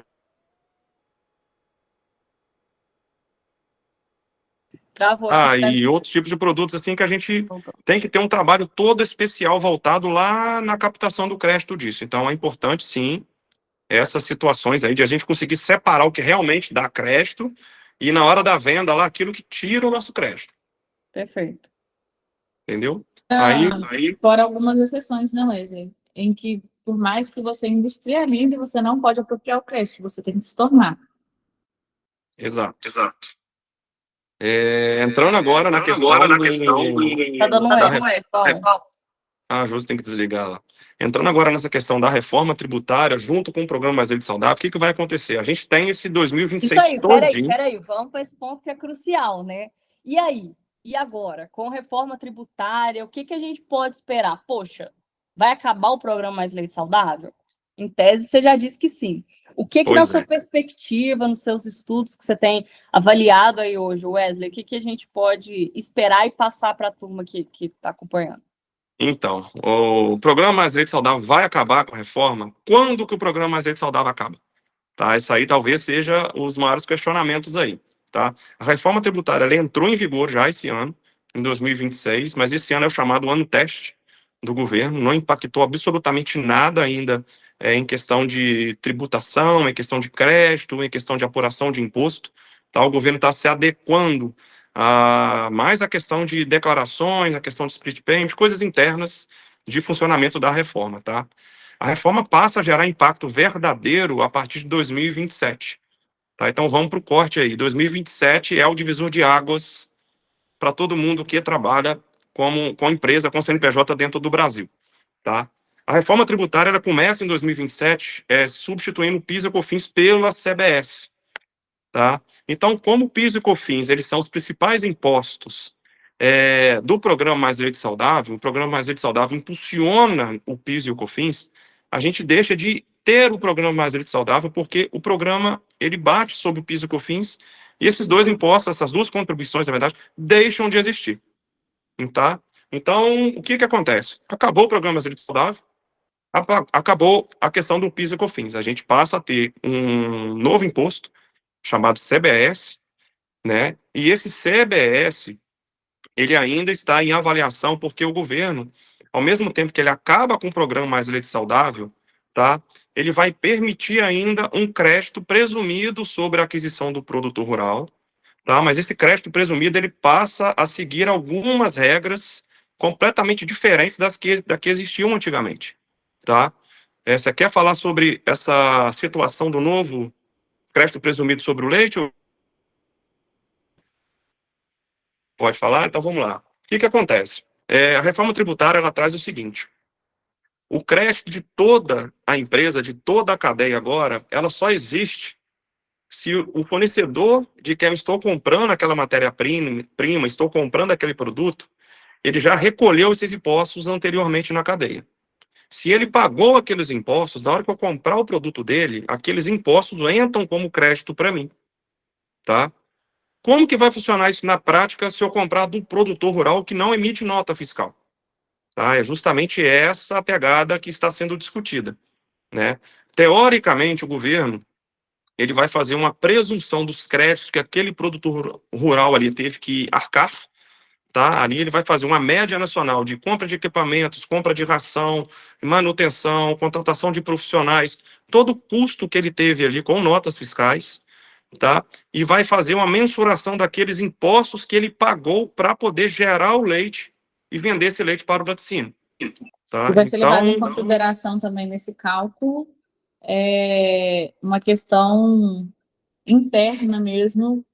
Travou aqui. E outros tipos de produtos, assim, que a gente tem que ter um trabalho todo especial voltado lá na captação do crédito disso. Então, é importante, sim, essas situações aí de a gente conseguir separar o que realmente dá crédito e na hora da venda lá, aquilo que tira o nosso crédito. Perfeito. Entendeu? Fora algumas exceções, não, Wesley? Em que, por mais que você industrialize, você não pode apropriar o crédito, você tem que se tornar. Exato. Entrando agora na questão Tá dando pessoal. A Júlia tem que desligar lá. Entrando agora nessa questão da reforma tributária, junto com o programa Mais Leite Saudável, o que vai acontecer? A gente tem esse 2026 Isso aí, todinho. peraí, vamos para esse ponto que é crucial, né? E aí? E agora? Com reforma tributária, o que a gente pode esperar? Poxa, vai acabar o programa Mais Leite Saudável? Em tese, você já disse que sim. O que na sua perspectiva, nos seus estudos que você tem avaliado aí hoje, Wesley, o que a gente pode esperar e passar para a turma que está acompanhando? Então, o programa Mais Leite Saudável vai acabar com a reforma? Quando que o programa Mais Leite Saudável acaba? Tá? Isso aí talvez seja os maiores questionamentos aí. Tá? A reforma tributária ela entrou em vigor já esse ano, em 2026, mas esse ano é o chamado ano teste do governo, não impactou absolutamente nada ainda em questão de tributação, em questão de crédito, em questão de apuração de imposto. Tá? O governo está se adequando a mais a questão de declarações, a questão de split payment, coisas internas de funcionamento da reforma. Tá? A reforma passa a gerar impacto verdadeiro a partir de 2027. Tá? Então vamos para o corte aí. 2027 é o divisor de águas para todo mundo que trabalha com empresa, com CNPJ dentro do Brasil. Tá? A reforma tributária ela começa em 2027, substituindo o PIS e COFINS pela CBS. Tá? Então, como o PIS e COFINS eles são os principais impostos do programa Mais Leite Saudável, o programa Mais Leite Saudável impulsiona o PIS e o COFINS, a gente deixa de ter o programa Mais Leite Saudável porque o programa ele bate sobre o PIS e o COFINS e esses dois impostos, essas duas contribuições, na verdade, deixam de existir. Tá? Então, o que acontece? Acabou o programa Mais Leite Saudável, acabou a questão do PIS e COFINS. A gente passa a ter um novo imposto chamado CBS, né? E esse CBS, ele ainda está em avaliação porque o governo, ao mesmo tempo que ele acaba com o programa Mais Leite Saudável, tá? Ele vai permitir ainda um crédito presumido sobre a aquisição do produtor rural, tá? Mas esse crédito presumido ele passa a seguir algumas regras completamente diferentes das que existiam antigamente, tá? Você quer falar sobre essa situação do novo crédito presumido sobre o leite? Pode falar? Então vamos lá. O que acontece? A reforma tributária ela traz o seguinte: o crédito de toda a empresa, de toda a cadeia agora, ela só existe se o fornecedor de quem eu estou comprando aquela matéria-prima, estou comprando aquele produto, ele já recolheu esses impostos anteriormente na cadeia. Se ele pagou aqueles impostos, na hora que eu comprar o produto dele, aqueles impostos entram como crédito para mim, tá? Como que vai funcionar isso na prática se eu comprar do produtor rural que não emite nota fiscal? Tá? É justamente essa a pegada que está sendo discutida, né? Teoricamente, o governo ele vai fazer uma presunção dos créditos que aquele produtor rural ali teve que arcar, tá? Ali ele vai fazer uma média nacional de compra de equipamentos, compra de ração, manutenção, contratação de profissionais, todo o custo que ele teve ali com notas fiscais, tá? E vai fazer uma mensuração daqueles impostos que ele pagou para poder gerar o leite e vender esse leite para o laticínio, tá? E vai ser levado em consideração também nesse cálculo uma questão interna mesmo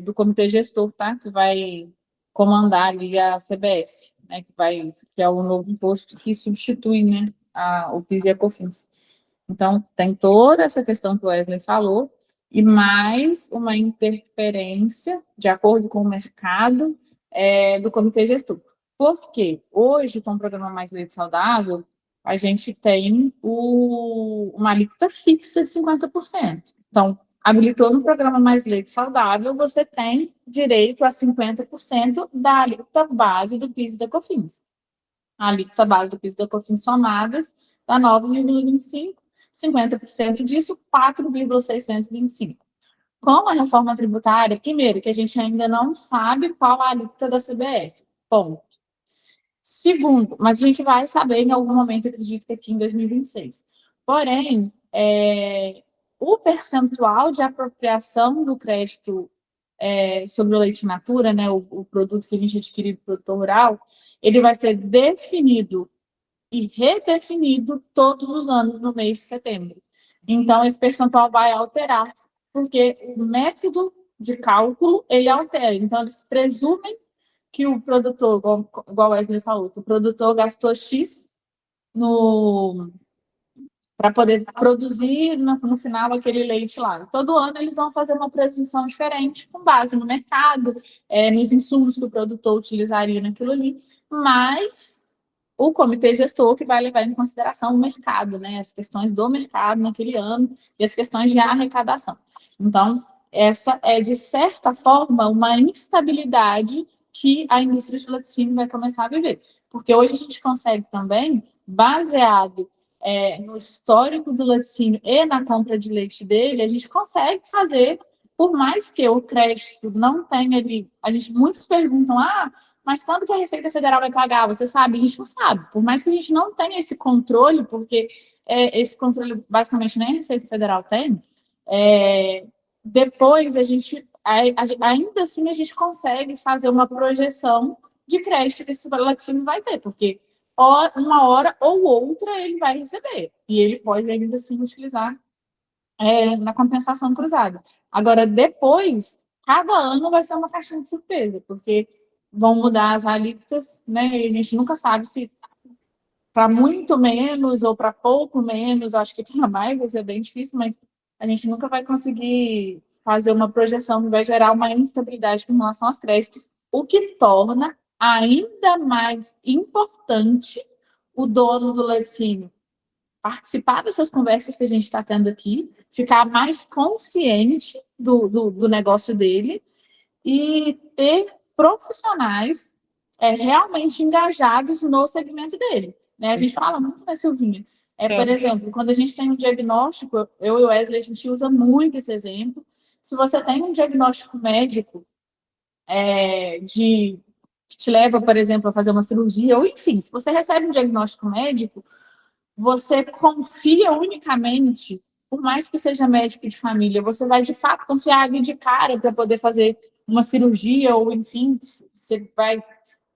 do comitê gestor, tá? Que vai comandar ali a CBS, né? Que é o novo imposto que substitui, né, o PIS e a COFINS. Então, tem toda essa questão que o Wesley falou, e mais uma interferência, de acordo com o mercado, do comitê gestor. Porque hoje, com o programa Mais Leite Saudável, a gente tem uma alíquota fixa de 50%. Então, habilitou no programa Mais Leite Saudável, você tem direito a 50% da alíquota base do PIS e da COFINS. A alíquota base do PIS e da COFINS somadas dá 9,25%, 50% disso, 4,625. Com a reforma tributária, primeiro, que a gente ainda não sabe qual a alíquota da CBS, ponto. Segundo, mas a gente vai saber em algum momento, acredito que aqui em 2026. Porém, o percentual de apropriação do crédito sobre o leite in natura, né, o produto que a gente adquiriu do produtor rural, ele vai ser definido e redefinido todos os anos no mês de setembro. Então, esse percentual vai alterar, porque o método de cálculo, ele altera. Então, eles presumem que o produtor, igual o Wesley falou, que o produtor gastou X para poder produzir no final aquele leite lá. Todo ano eles vão fazer uma presunção diferente, com base no mercado, nos insumos que o produtor utilizaria naquilo ali, mas o comitê gestor que vai levar em consideração o mercado, né, as questões do mercado naquele ano e as questões de arrecadação. Então, essa é, de certa forma, uma instabilidade que a indústria de laticínio vai começar a viver. Porque hoje a gente consegue também, baseado no histórico do laticínio e na compra de leite dele, a gente consegue fazer, por mais que o crédito não tenha ali, muitos perguntam, mas quando que a Receita Federal vai pagar? Você sabe? A gente não sabe. Por mais que a gente não tenha esse controle, porque esse controle basicamente nem a Receita Federal tem, depois ainda assim a gente consegue fazer uma projeção de crédito que esse laticínio vai ter, porque uma hora ou outra ele vai receber, e ele pode ainda assim utilizar na compensação cruzada. Agora, depois, cada ano vai ser uma caixinha de surpresa, porque vão mudar as alíquotas, né, e a gente nunca sabe se para muito menos ou para pouco menos, acho que para mais vai ser bem difícil, mas a gente nunca vai conseguir fazer uma projeção que vai gerar uma instabilidade com relação aos créditos, o que torna ainda mais importante o dono do laticínio participar dessas conversas que a gente está tendo aqui, ficar mais consciente do negócio dele e ter profissionais realmente engajados no segmento dele. Né? A gente fala muito, né, Silvinha? Por exemplo, quando a gente tem um diagnóstico, eu e o Wesley, a gente usa muito esse exemplo. Se você tem um diagnóstico médico que te leva, por exemplo, a fazer uma cirurgia, ou enfim, se você recebe um diagnóstico médico, você confia unicamente, por mais que seja médico de família, você vai de fato confiar ali de cara para poder fazer uma cirurgia, ou enfim, você vai.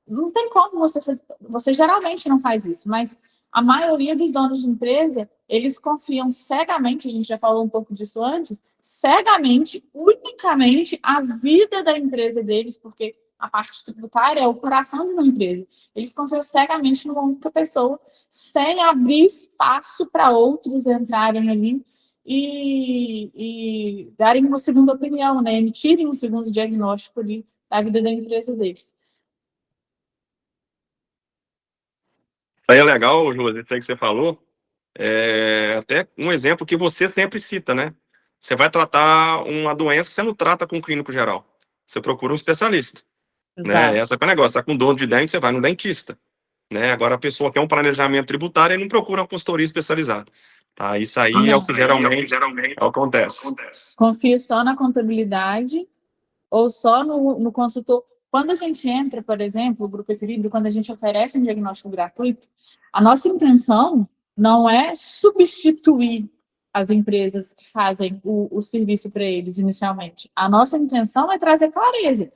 Não tem como você fazer. Você geralmente não faz isso, mas a maioria dos donos de empresa, eles confiam cegamente, a gente já falou um pouco disso antes, cegamente, unicamente, a vida da empresa deles, porque a parte tributária é o coração de uma empresa. Eles confiam cegamente numa única pessoa, sem abrir espaço para outros entrarem ali e darem uma segunda opinião, né? Emitirem um segundo diagnóstico ali da vida da empresa deles. Aí é legal, Júlio, isso aí que você falou, até um exemplo que você sempre cita, né? Você vai tratar uma doença, você não trata com um clínico geral. Você procura um especialista, né? Essa é o negócio. Tá com dor de dente, você vai no dentista, né? Agora, a pessoa quer um planejamento tributário e não procura uma consultoria especializada. Tá? Isso aí é o que geralmente acontece. Confia só na contabilidade ou só no consultor. Quando a gente entra, por exemplo, o Grupo Equilíbrio, quando a gente oferece um diagnóstico gratuito, a nossa intenção não é substituir as empresas que fazem o serviço para eles inicialmente. A nossa intenção é trazer clareza.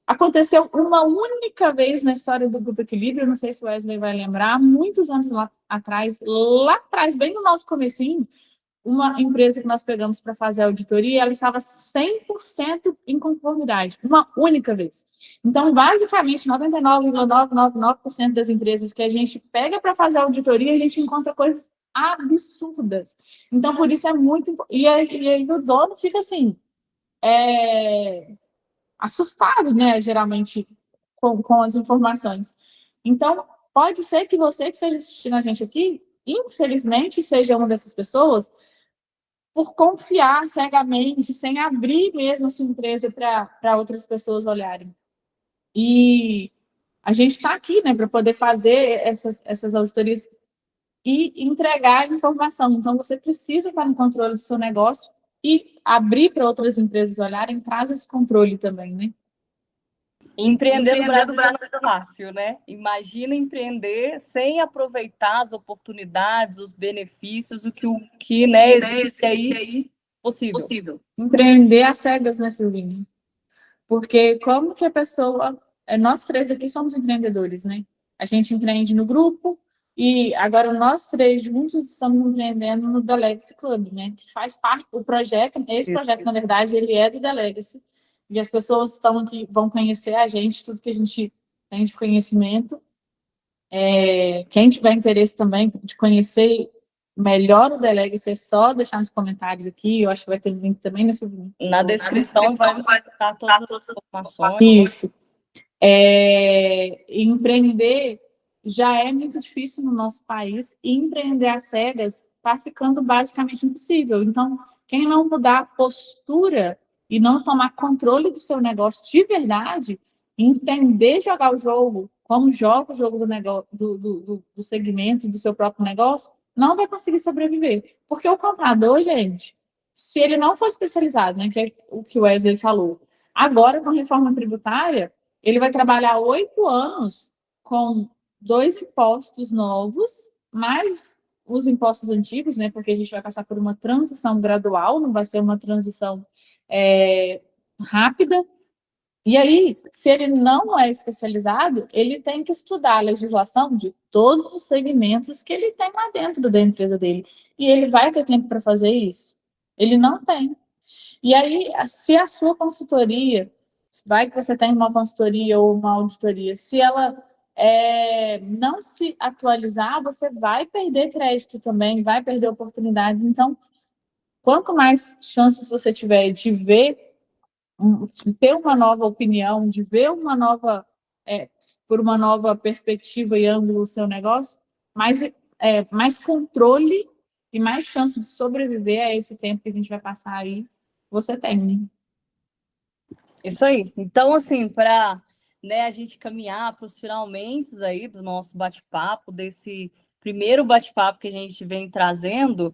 Aconteceu uma única vez na história do Grupo Equilíbrio, não sei se o Wesley vai lembrar, muitos anos lá atrás, bem no nosso comecinho, uma empresa que nós pegamos para fazer a auditoria, ela estava 100% em conformidade, uma única vez. Então, basicamente, 99,999% das empresas que a gente pega para fazer a auditoria, a gente encontra coisas absurdas. Então, por isso é muito importante. E aí o dono fica assim, assustado, né, geralmente, com as informações. Então, pode ser que você que esteja assistindo a gente aqui, infelizmente, seja uma dessas pessoas, por confiar cegamente, sem abrir mesmo a sua empresa para outras pessoas olharem. E a gente está aqui, né, para poder fazer essas auditorias e entregar a informação. Então, você precisa estar no controle do seu negócio e abrir para outras empresas olharem, traz esse controle também, né? Empreender no Brasil não é fácil, né? Imagina empreender sem aproveitar as oportunidades, os benefícios, o que né, existe aí possível. Empreender às cegas, né, Silvinha? Porque como que a pessoa... Nós três aqui somos empreendedores, né? A gente empreende no grupo e agora nós três juntos estamos empreendendo no The Legacy Club, né? Que faz parte do projeto. Esse projeto, na verdade, ele é do The Legacy. E as pessoas estão aqui, vão conhecer a gente, tudo que a gente tem de conhecimento. Quem tiver interesse também de conhecer melhor o The Legacy, é só deixar nos comentários aqui. Eu acho que vai ter link também nesse vídeo. Na descrição vai estar todas as informações. Isso. Empreender já é muito difícil no nosso país e empreender às cegas está ficando basicamente impossível. Então, quem não mudar a postura e não tomar controle do seu negócio de verdade, entender jogar o jogo, como joga o jogo do negócio, do segmento, do seu próprio negócio, não vai conseguir sobreviver. Porque o contador, gente, se ele não for especializado, né, que é o que o Wesley falou, agora com a reforma tributária, ele vai trabalhar 8 anos com 2 impostos novos, mais os impostos antigos, né, porque a gente vai passar por uma transição gradual, não vai ser uma transição rápida. E aí, se ele não é especializado, ele tem que estudar a legislação de todos os segmentos que ele tem lá dentro da empresa dele. E ele vai ter tempo para fazer isso? Ele não tem. E aí, se a sua consultoria, vai que você tem uma consultoria ou uma auditoria, se ela não se atualizar, você vai perder crédito também, vai perder oportunidades. Então, quanto mais chances você tiver de ter uma nova opinião, de ver uma nova, por uma nova perspectiva e ângulo o seu negócio, mais controle e mais chance de sobreviver a esse tempo que a gente vai passar aí, você tem, né? Isso aí. Então, assim, para a gente caminhar para os finalmente aí do nosso bate-papo, desse primeiro bate-papo que a gente vem trazendo,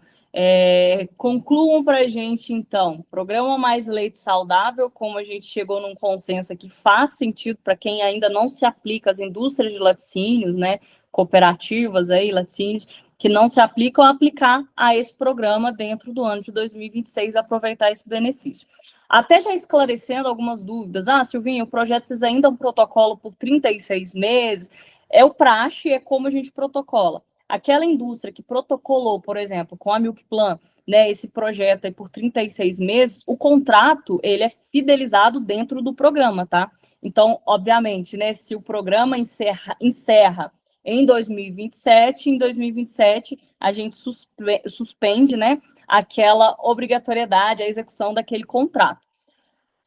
concluam para a gente, então, programa Mais Leite Saudável, como a gente chegou num consenso aqui, faz sentido para quem ainda não se aplica às indústrias de laticínios, né, cooperativas aí, laticínios, que não se aplicam, aplicar a esse programa dentro do ano de 2026, aproveitar esse benefício. Até já esclarecendo algumas dúvidas. Silvinha, o projeto vocês ainda é um protocolo por 36 meses, é o praxe, é como a gente protocola. Aquela indústria que protocolou, por exemplo, com a Milkplan, né, esse projeto aí por 36 meses, o contrato, ele é fidelizado dentro do programa, tá? Então, obviamente, né, se o programa encerra em 2027, em 2027 a gente suspende, né, aquela obrigatoriedade, a execução daquele contrato.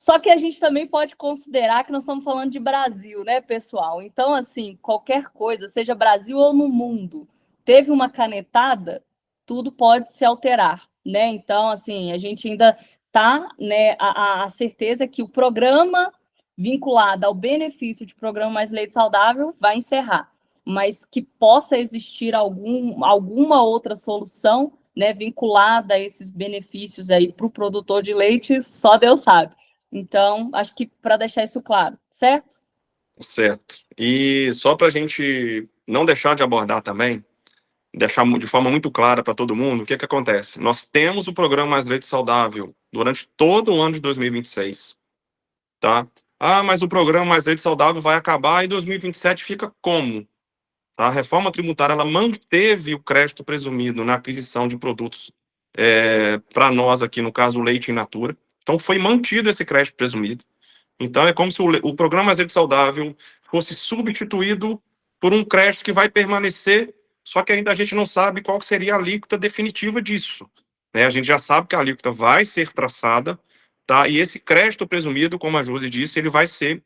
Só que a gente também pode considerar que nós estamos falando de Brasil, né, pessoal? Então, assim, qualquer coisa, seja Brasil ou no mundo, teve uma canetada, tudo pode se alterar, né? Então, assim, a gente ainda está, né, a certeza que o programa vinculado ao benefício de Programa Mais Leite Saudável vai encerrar, mas que possa existir alguma outra solução, né, vinculada a esses benefícios aí para o produtor de leite, só Deus sabe. Então, acho que para deixar isso claro, certo? Certo. E só para a gente não deixar de abordar também, deixar de forma muito clara para todo mundo, o que acontece? Nós temos o programa Mais Leite Saudável durante todo o ano de 2026, tá? Ah, mas o programa Mais Leite Saudável vai acabar e 2027 fica como? Tá? A reforma tributária, ela manteve o crédito presumido na aquisição de produtos para nós aqui, no caso, o leite in natura. Então, foi mantido esse crédito presumido. Então, é como se o programa Mais Leite Saudável fosse substituído por um crédito que vai permanecer, só que ainda a gente não sabe qual seria a alíquota definitiva disso, né? A gente já sabe que a alíquota vai ser traçada, tá? E esse crédito presumido, como a Josi disse, ele vai ser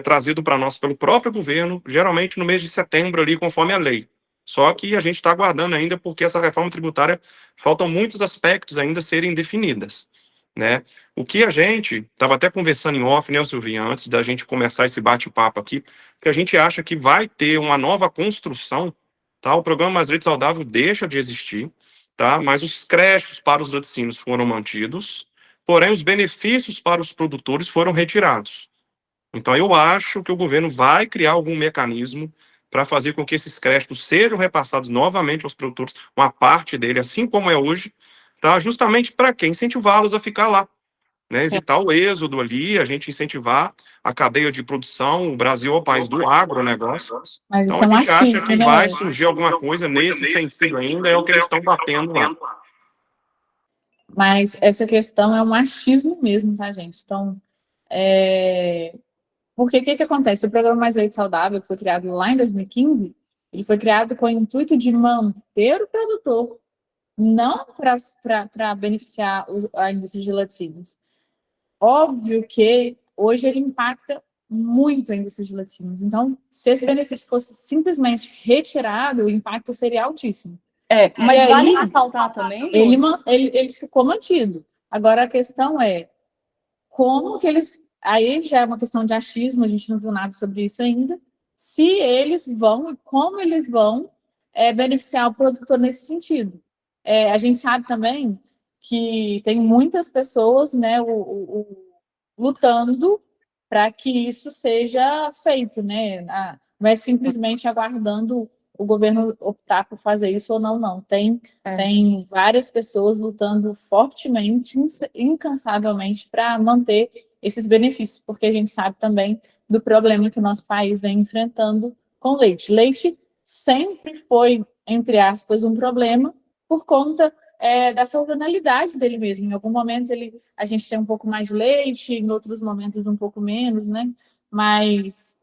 trazido para nós pelo próprio governo, geralmente no mês de setembro, ali, conforme a lei. Só que a gente está aguardando ainda, porque essa reforma tributária, faltam muitos aspectos ainda a serem definidas, né? O que a gente estava até conversando em off, né, Silvinha, antes da gente começar esse bate-papo aqui, que a gente acha que vai ter uma nova construção, tá? O programa Mais Leite Saudável deixa de existir, tá? Mas os créditos para os laticínios foram mantidos, porém os benefícios para os produtores foram retirados. Então eu acho que o governo vai criar algum mecanismo para fazer com que esses créditos sejam repassados novamente aos produtores, uma parte dele, assim como é hoje, tá? Justamente para quê? Incentivá-los a ficar lá, né? Evitar o êxodo ali, a gente incentivar a cadeia de produção. O Brasil é o país do agronegócio. Mas Então isso a é um gente acha achismo, que né? vai surgir alguma coisa nesse sentido ainda, é o que eles estão batendo lá. Mas essa questão é um achismo mesmo, tá, gente? Então, porque o que acontece? O Programa Mais Leite Saudável, que foi criado lá em 2015, ele foi criado com o intuito de manter o produtor, não para beneficiar a indústria de laticínios. Óbvio que hoje ele impacta muito a indústria de laticínios. Então, se esse benefício fosse simplesmente retirado, o impacto seria altíssimo. Mas e vale aí, ressaltar também, ele ficou mantido. Agora, a questão é como que eles... Aí já é uma questão de achismo, a gente não viu nada sobre isso ainda. Se eles vão e como eles vão beneficiar o produtor nesse sentido. A gente sabe também que tem muitas pessoas, né, lutando para que isso seja feito, né? Não é simplesmente aguardando o governo optar por fazer isso ou não, não. Tem várias pessoas lutando fortemente, incansavelmente, para manter esses benefícios, porque a gente sabe também do problema que o nosso país vem enfrentando com leite. Leite sempre foi, entre aspas, um problema por conta da sazonalidade dele mesmo. Em algum momento a gente tem um pouco mais de leite, em outros momentos um pouco menos, né? Mas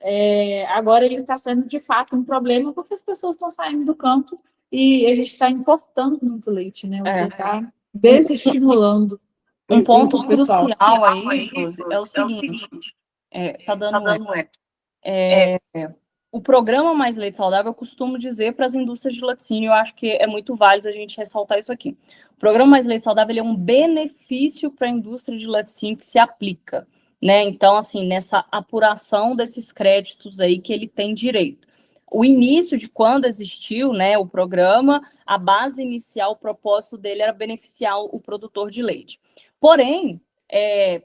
agora ele está sendo de fato um problema porque as pessoas estão saindo do campo e a gente está importando muito leite, né? O que está desestimulando. Um ponto crucial aí, Josi, é o seguinte, tá dando o programa Mais Leite Saudável, eu costumo dizer para as indústrias de laticínio, eu acho que é muito válido a gente ressaltar isso aqui. O programa Mais Leite Saudável ele é um benefício para a indústria de laticínio que se aplica, né? Então, assim, nessa apuração desses créditos aí que ele tem direito. O início de quando existiu, né, o programa, a base inicial, o propósito dele era beneficiar o produtor de leite. Porém,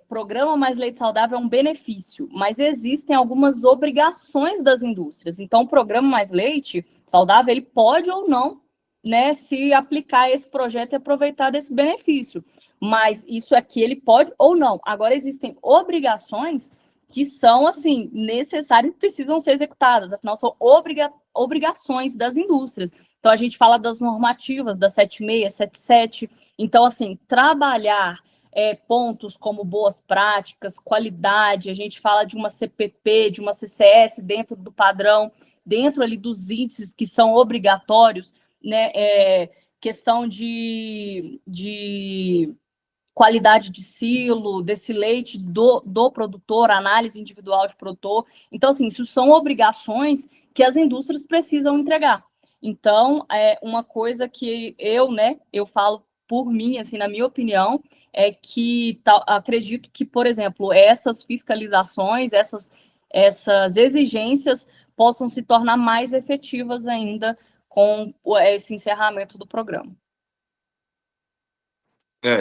programa Mais Leite Saudável é um benefício, mas existem algumas obrigações das indústrias. Então, o programa Mais Leite Saudável, ele pode ou não, né, se aplicar a esse projeto e aproveitar desse benefício. Mas isso aqui ele pode ou não. Agora, existem obrigações que são, assim, necessárias e precisam ser executadas. Afinal, são obrigações das indústrias. Então, a gente fala das normativas, da 76, 77. Então, assim, trabalhar pontos como boas práticas, qualidade, a gente fala de uma CPP, de uma CCS dentro do padrão, dentro ali dos índices que são obrigatórios, né? Questão de qualidade de silo, desse leite do produtor, análise individual de produtor. Então, assim, isso são obrigações que as indústrias precisam entregar. Então, uma coisa que eu falo por mim, assim, na minha opinião, é que acredito que, por exemplo, essas fiscalizações, essas exigências possam se tornar mais efetivas ainda com esse encerramento do programa.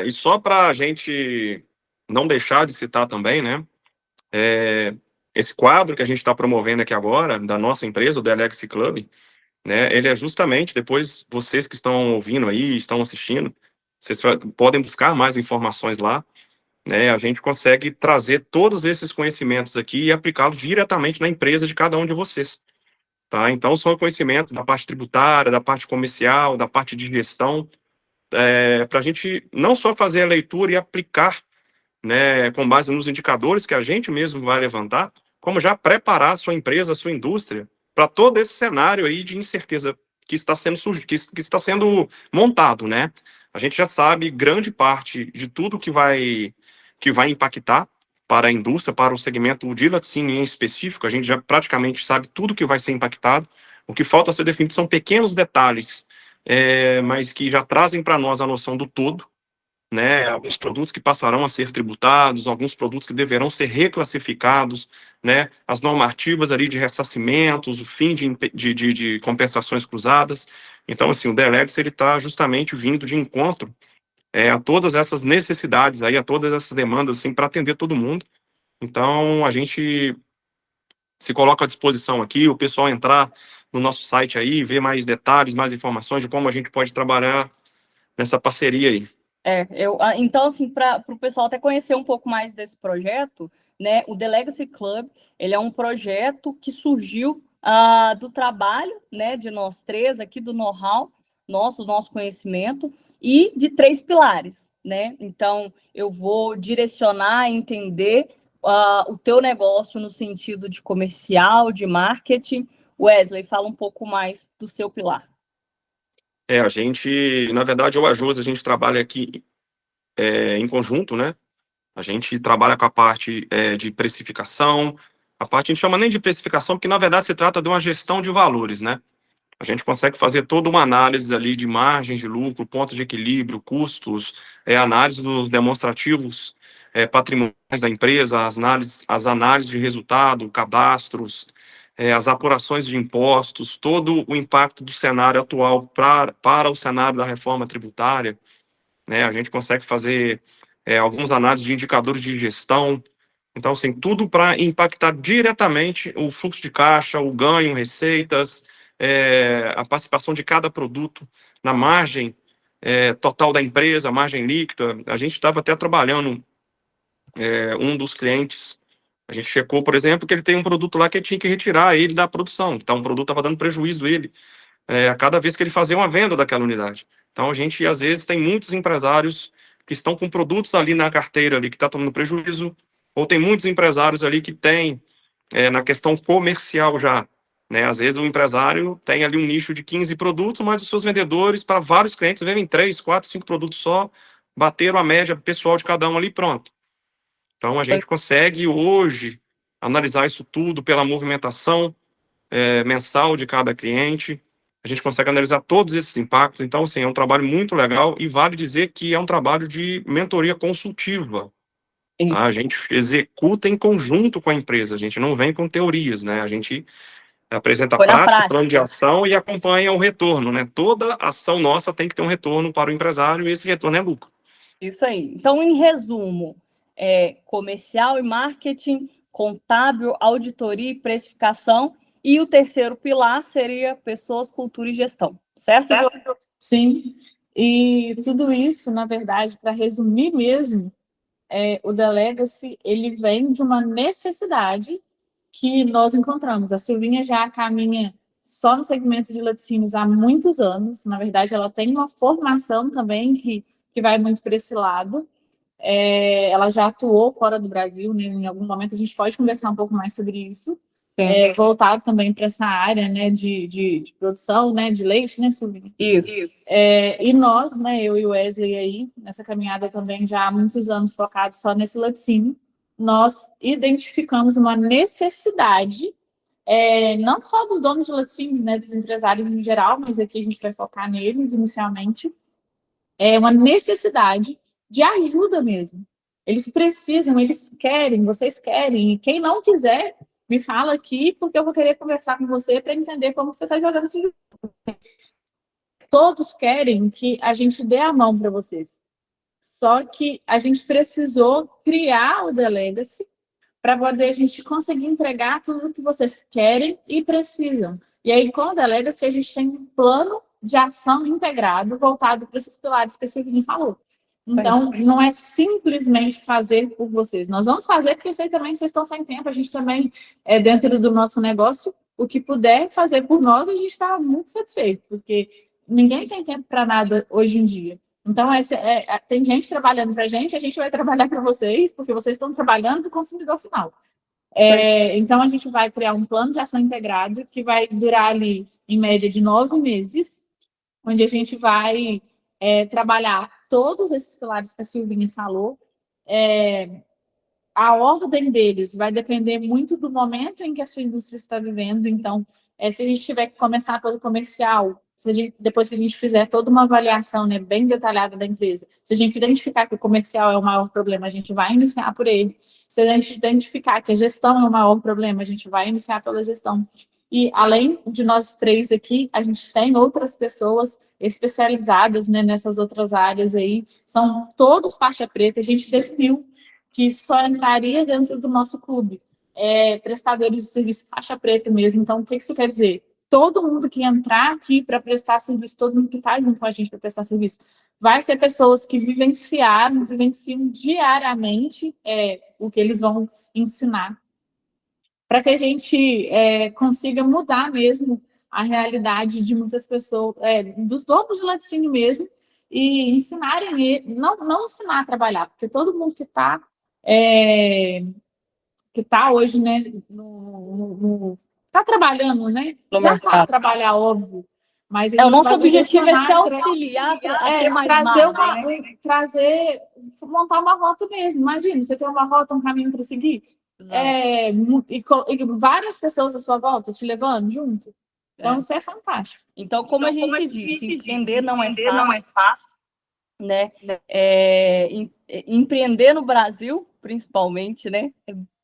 E só para a gente não deixar de citar também, né? Esse quadro que a gente está promovendo aqui agora, da nossa empresa, o The Legacy Club, né? Ele é justamente, depois vocês que estão ouvindo aí, estão assistindo, vocês podem buscar mais informações lá, né? A gente consegue trazer todos esses conhecimentos aqui e aplicá-los diretamente na empresa de cada um de vocês, tá? Então, são conhecimentos da parte tributária, da parte comercial, da parte de gestão, para a gente não só fazer a leitura e aplicar, né, com base nos indicadores que a gente mesmo vai levantar, como já preparar a sua empresa, a sua indústria, para todo esse cenário aí de incerteza que está sendo montado, né? A gente já sabe grande parte de tudo que vai impactar para a indústria, para o segmento de laticínio em específico, a gente já praticamente sabe tudo que vai ser impactado. O que falta ser definido são pequenos detalhes, mas que já trazem para nós a noção do todo, né, alguns produtos que passarão a ser tributados, alguns produtos que deverão ser reclassificados, né, as normativas ali de ressarcimentos, o fim de compensações cruzadas. Então, assim, o The Legacy, ele está justamente vindo de encontro a todas essas necessidades aí, a todas essas demandas, assim, para atender todo mundo. Então, a gente se coloca à disposição aqui, o pessoal entrar no nosso site aí, ver mais detalhes, mais informações de como a gente pode trabalhar nessa parceria aí. Então, assim, para o pessoal até conhecer um pouco mais desse projeto, né, o The Legacy Club, ele é um projeto que surgiu do trabalho, né, de nós três aqui, do know-how, do nosso conhecimento, e de 3 pilares, né? Então, eu vou direcionar, entender o teu negócio no sentido de comercial, de marketing. Wesley, fala um pouco mais do seu pilar. A gente, na verdade, eu e a Josi, a gente trabalha aqui em conjunto, né? A gente trabalha com a parte de precificação, a parte a gente chama nem de precificação, porque na verdade se trata de uma gestão de valores, né? A gente consegue fazer toda uma análise ali de margens de lucro, pontos de equilíbrio, custos, análise dos demonstrativos patrimoniais da empresa, as análises de resultado, cadastros, as apurações de impostos, todo o impacto do cenário atual para o cenário da reforma tributária, né? A gente consegue fazer algumas análises de indicadores de gestão. Então, assim, tudo para impactar diretamente o fluxo de caixa, o ganho, receitas, a participação de cada produto na margem total da empresa, margem líquida. A gente estava até trabalhando um dos clientes, a gente checou, por exemplo, que ele tem um produto lá que ele tinha que retirar ele da produção. Então, o produto estava dando prejuízo a ele a cada vez que ele fazia uma venda daquela unidade. Então, a gente, às vezes, tem muitos empresários que estão com produtos ali na carteira ali que está tomando prejuízo, ou tem muitos empresários ali que têm na questão comercial já, né? Às vezes o empresário tem ali um nicho de 15 produtos, mas os seus vendedores, para vários clientes, vendem 3, 4, 5 produtos só, bateram a média pessoal de cada um ali, pronto. Então, a gente consegue hoje analisar isso tudo pela movimentação mensal de cada cliente. A gente consegue analisar todos esses impactos. Então, assim, é um trabalho muito legal e vale dizer que é um trabalho de mentoria consultiva. Tá? A gente executa em conjunto com a empresa, a gente não vem com teorias, né? A gente apresenta a prática, plano de ação e acompanha o retorno, né? Toda ação nossa tem que ter um retorno para o empresário e esse retorno é lucro. Isso aí. Então, em resumo, comercial e marketing, contábil, auditoria e precificação, e o terceiro pilar seria pessoas, cultura e gestão, certo? Sim, e tudo isso, na verdade, para resumir mesmo, o The Legacy, ele vem de uma necessidade que nós encontramos. A Silvinha já caminha só no segmento de laticínios há muitos anos, na verdade ela tem uma formação também que vai muito para esse lado. Ela já atuou fora do Brasil, né? Em algum momento a gente pode conversar um pouco mais sobre isso, voltado também para essa área, né, de produção, né, de leite, né, Silvia? Isso. E nós, né, eu e o Wesley aí, nessa caminhada também já há muitos anos focados só nesse laticínio, nós identificamos uma necessidade, não só dos donos de laticínios, né, dos empresários em geral, mas aqui a gente vai focar neles inicialmente, uma necessidade de ajuda mesmo. Eles precisam, eles querem, vocês querem, e quem não quiser, me fala aqui, porque eu vou querer conversar com você para entender como você está jogando esse jogo. Todos querem que a gente dê a mão para vocês. Só que a gente precisou criar o The Legacy para poder a gente conseguir entregar tudo o que vocês querem e precisam. E aí, com o The Legacy, a gente tem um plano de ação integrado voltado para esses pilares que a Silvine falou. Então, não é simplesmente fazer por vocês. Nós vamos fazer porque eu sei também que vocês estão sem tempo. A gente também, dentro do nosso negócio, o que puder fazer por nós, a gente está muito satisfeito, porque ninguém tem tempo para nada hoje em dia. Então, tem gente trabalhando para a gente vai trabalhar para vocês, porque vocês estão trabalhando para o consumidor final. Então, a gente vai criar um plano de ação integrado que vai durar ali, em média, de 9 meses, onde a gente vai trabalhar todos esses pilares que a Silvinha falou. A ordem deles vai depender muito do momento em que a sua indústria está vivendo. Então, se a gente tiver que começar pelo comercial, depois que a gente fizer toda uma avaliação, né, bem detalhada da empresa, se a gente identificar que o comercial é o maior problema, a gente vai iniciar por ele. Se a gente identificar que a gestão é o maior problema, a gente vai iniciar pela gestão. E, além de nós três aqui, a gente tem outras pessoas especializadas, né, nessas outras áreas aí. São todos faixa preta. A gente definiu que só entraria dentro do nosso clube prestadores de serviço faixa preta mesmo. Então, o que isso quer dizer? Todo mundo que entrar aqui para prestar serviço, todo mundo que está junto com a gente para prestar serviço, vai ser pessoas que vivenciam diariamente o que eles vão ensinar, para que a gente consiga mudar mesmo a realidade de muitas pessoas, dos donos de laticínio mesmo, e ensinarem, não ensinar a trabalhar, porque todo mundo que está hoje, né, está trabalhando, né, já sabe trabalhar, óbvio, mas o nosso objetivo é te auxiliar a ter mais margem, montar uma rota mesmo. Imagina, você tem uma rota, um caminho para seguir, e várias pessoas à sua volta te levando junto. Então, isso é fantástico. Então, como a gente disse, empreender não é fácil, né? Empreender no Brasil, principalmente, né?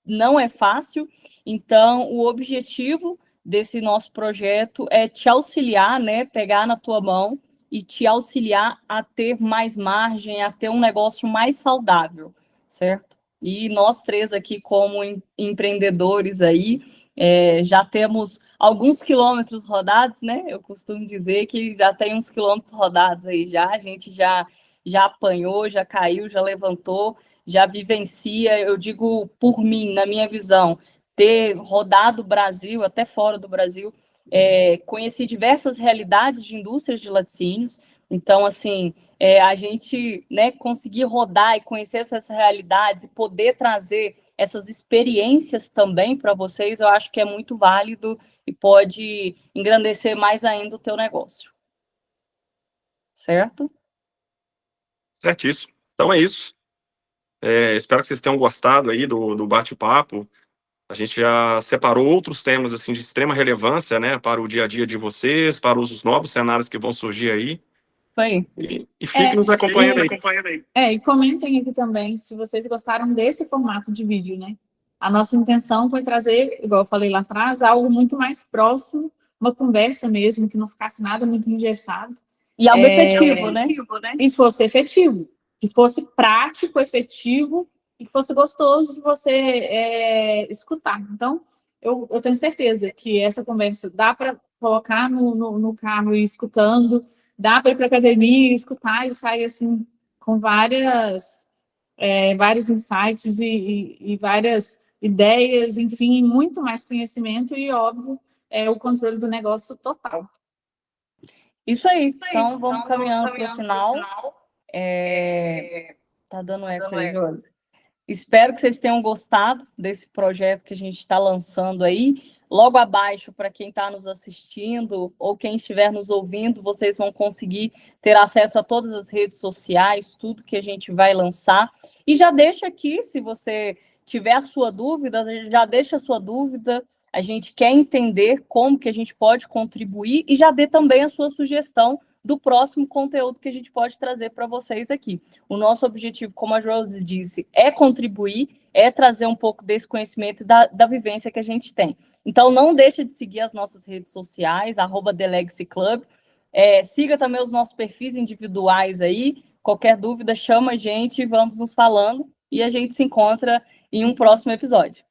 Não é fácil. Então, o objetivo desse nosso projeto é te auxiliar, né? Pegar na tua mão e te auxiliar a ter mais margem, a ter um negócio mais saudável, certo? E nós três aqui, como empreendedores aí, já temos alguns quilômetros rodados, né? Eu costumo dizer que já tem uns quilômetros rodados aí já, a gente já apanhou, já caiu, já levantou, já vivencia, eu digo por mim, na minha visão, ter rodado o Brasil, até fora do Brasil, conheci diversas realidades de indústrias de laticínios. Então, assim, a gente, né, conseguir rodar e conhecer essas realidades e poder trazer essas experiências também para vocês, eu acho que é muito válido e pode engrandecer mais ainda o teu negócio. Certo? Certíssimo. Então é isso. Espero que vocês tenham gostado aí do bate-papo. A gente já separou outros temas assim de extrema relevância, né, para o dia a dia de vocês, para os novos cenários que vão surgir aí. E fiquem nos acompanhando aí. E comentem aqui também se vocês gostaram desse formato de vídeo, né? A nossa intenção foi trazer, igual eu falei lá atrás, algo muito mais próximo, uma conversa mesmo, que não ficasse nada muito engessado. E algo efetivo, né? E fosse efetivo, que fosse prático, efetivo, e que fosse gostoso de você escutar. Então, eu tenho certeza que essa conversa dá para colocar no carro e ir escutando, dá para ir para a academia e escutar e sair assim com vários insights e várias ideias, enfim, muito mais conhecimento e, óbvio, o controle do negócio total. Isso aí. Então, vamos caminhando para o final. Tá dando eco aí, Josi. Espero que vocês tenham gostado desse projeto que a gente está lançando aí. Logo abaixo, para quem está nos assistindo ou quem estiver nos ouvindo, vocês vão conseguir ter acesso a todas as redes sociais, tudo que a gente vai lançar. E já deixa aqui, se você tiver a sua dúvida, já deixa a sua dúvida. A gente quer entender como que a gente pode contribuir e já dê também a sua sugestão do próximo conteúdo que a gente pode trazer para vocês aqui. O nosso objetivo, como a Josi disse, é contribuir, é trazer um pouco desse conhecimento da vivência que a gente tem. Então, não deixa de seguir as nossas redes sociais, @TheLegacyClub. Siga também os nossos perfis individuais aí. Qualquer dúvida, chama a gente, vamos nos falando e a gente se encontra em um próximo episódio.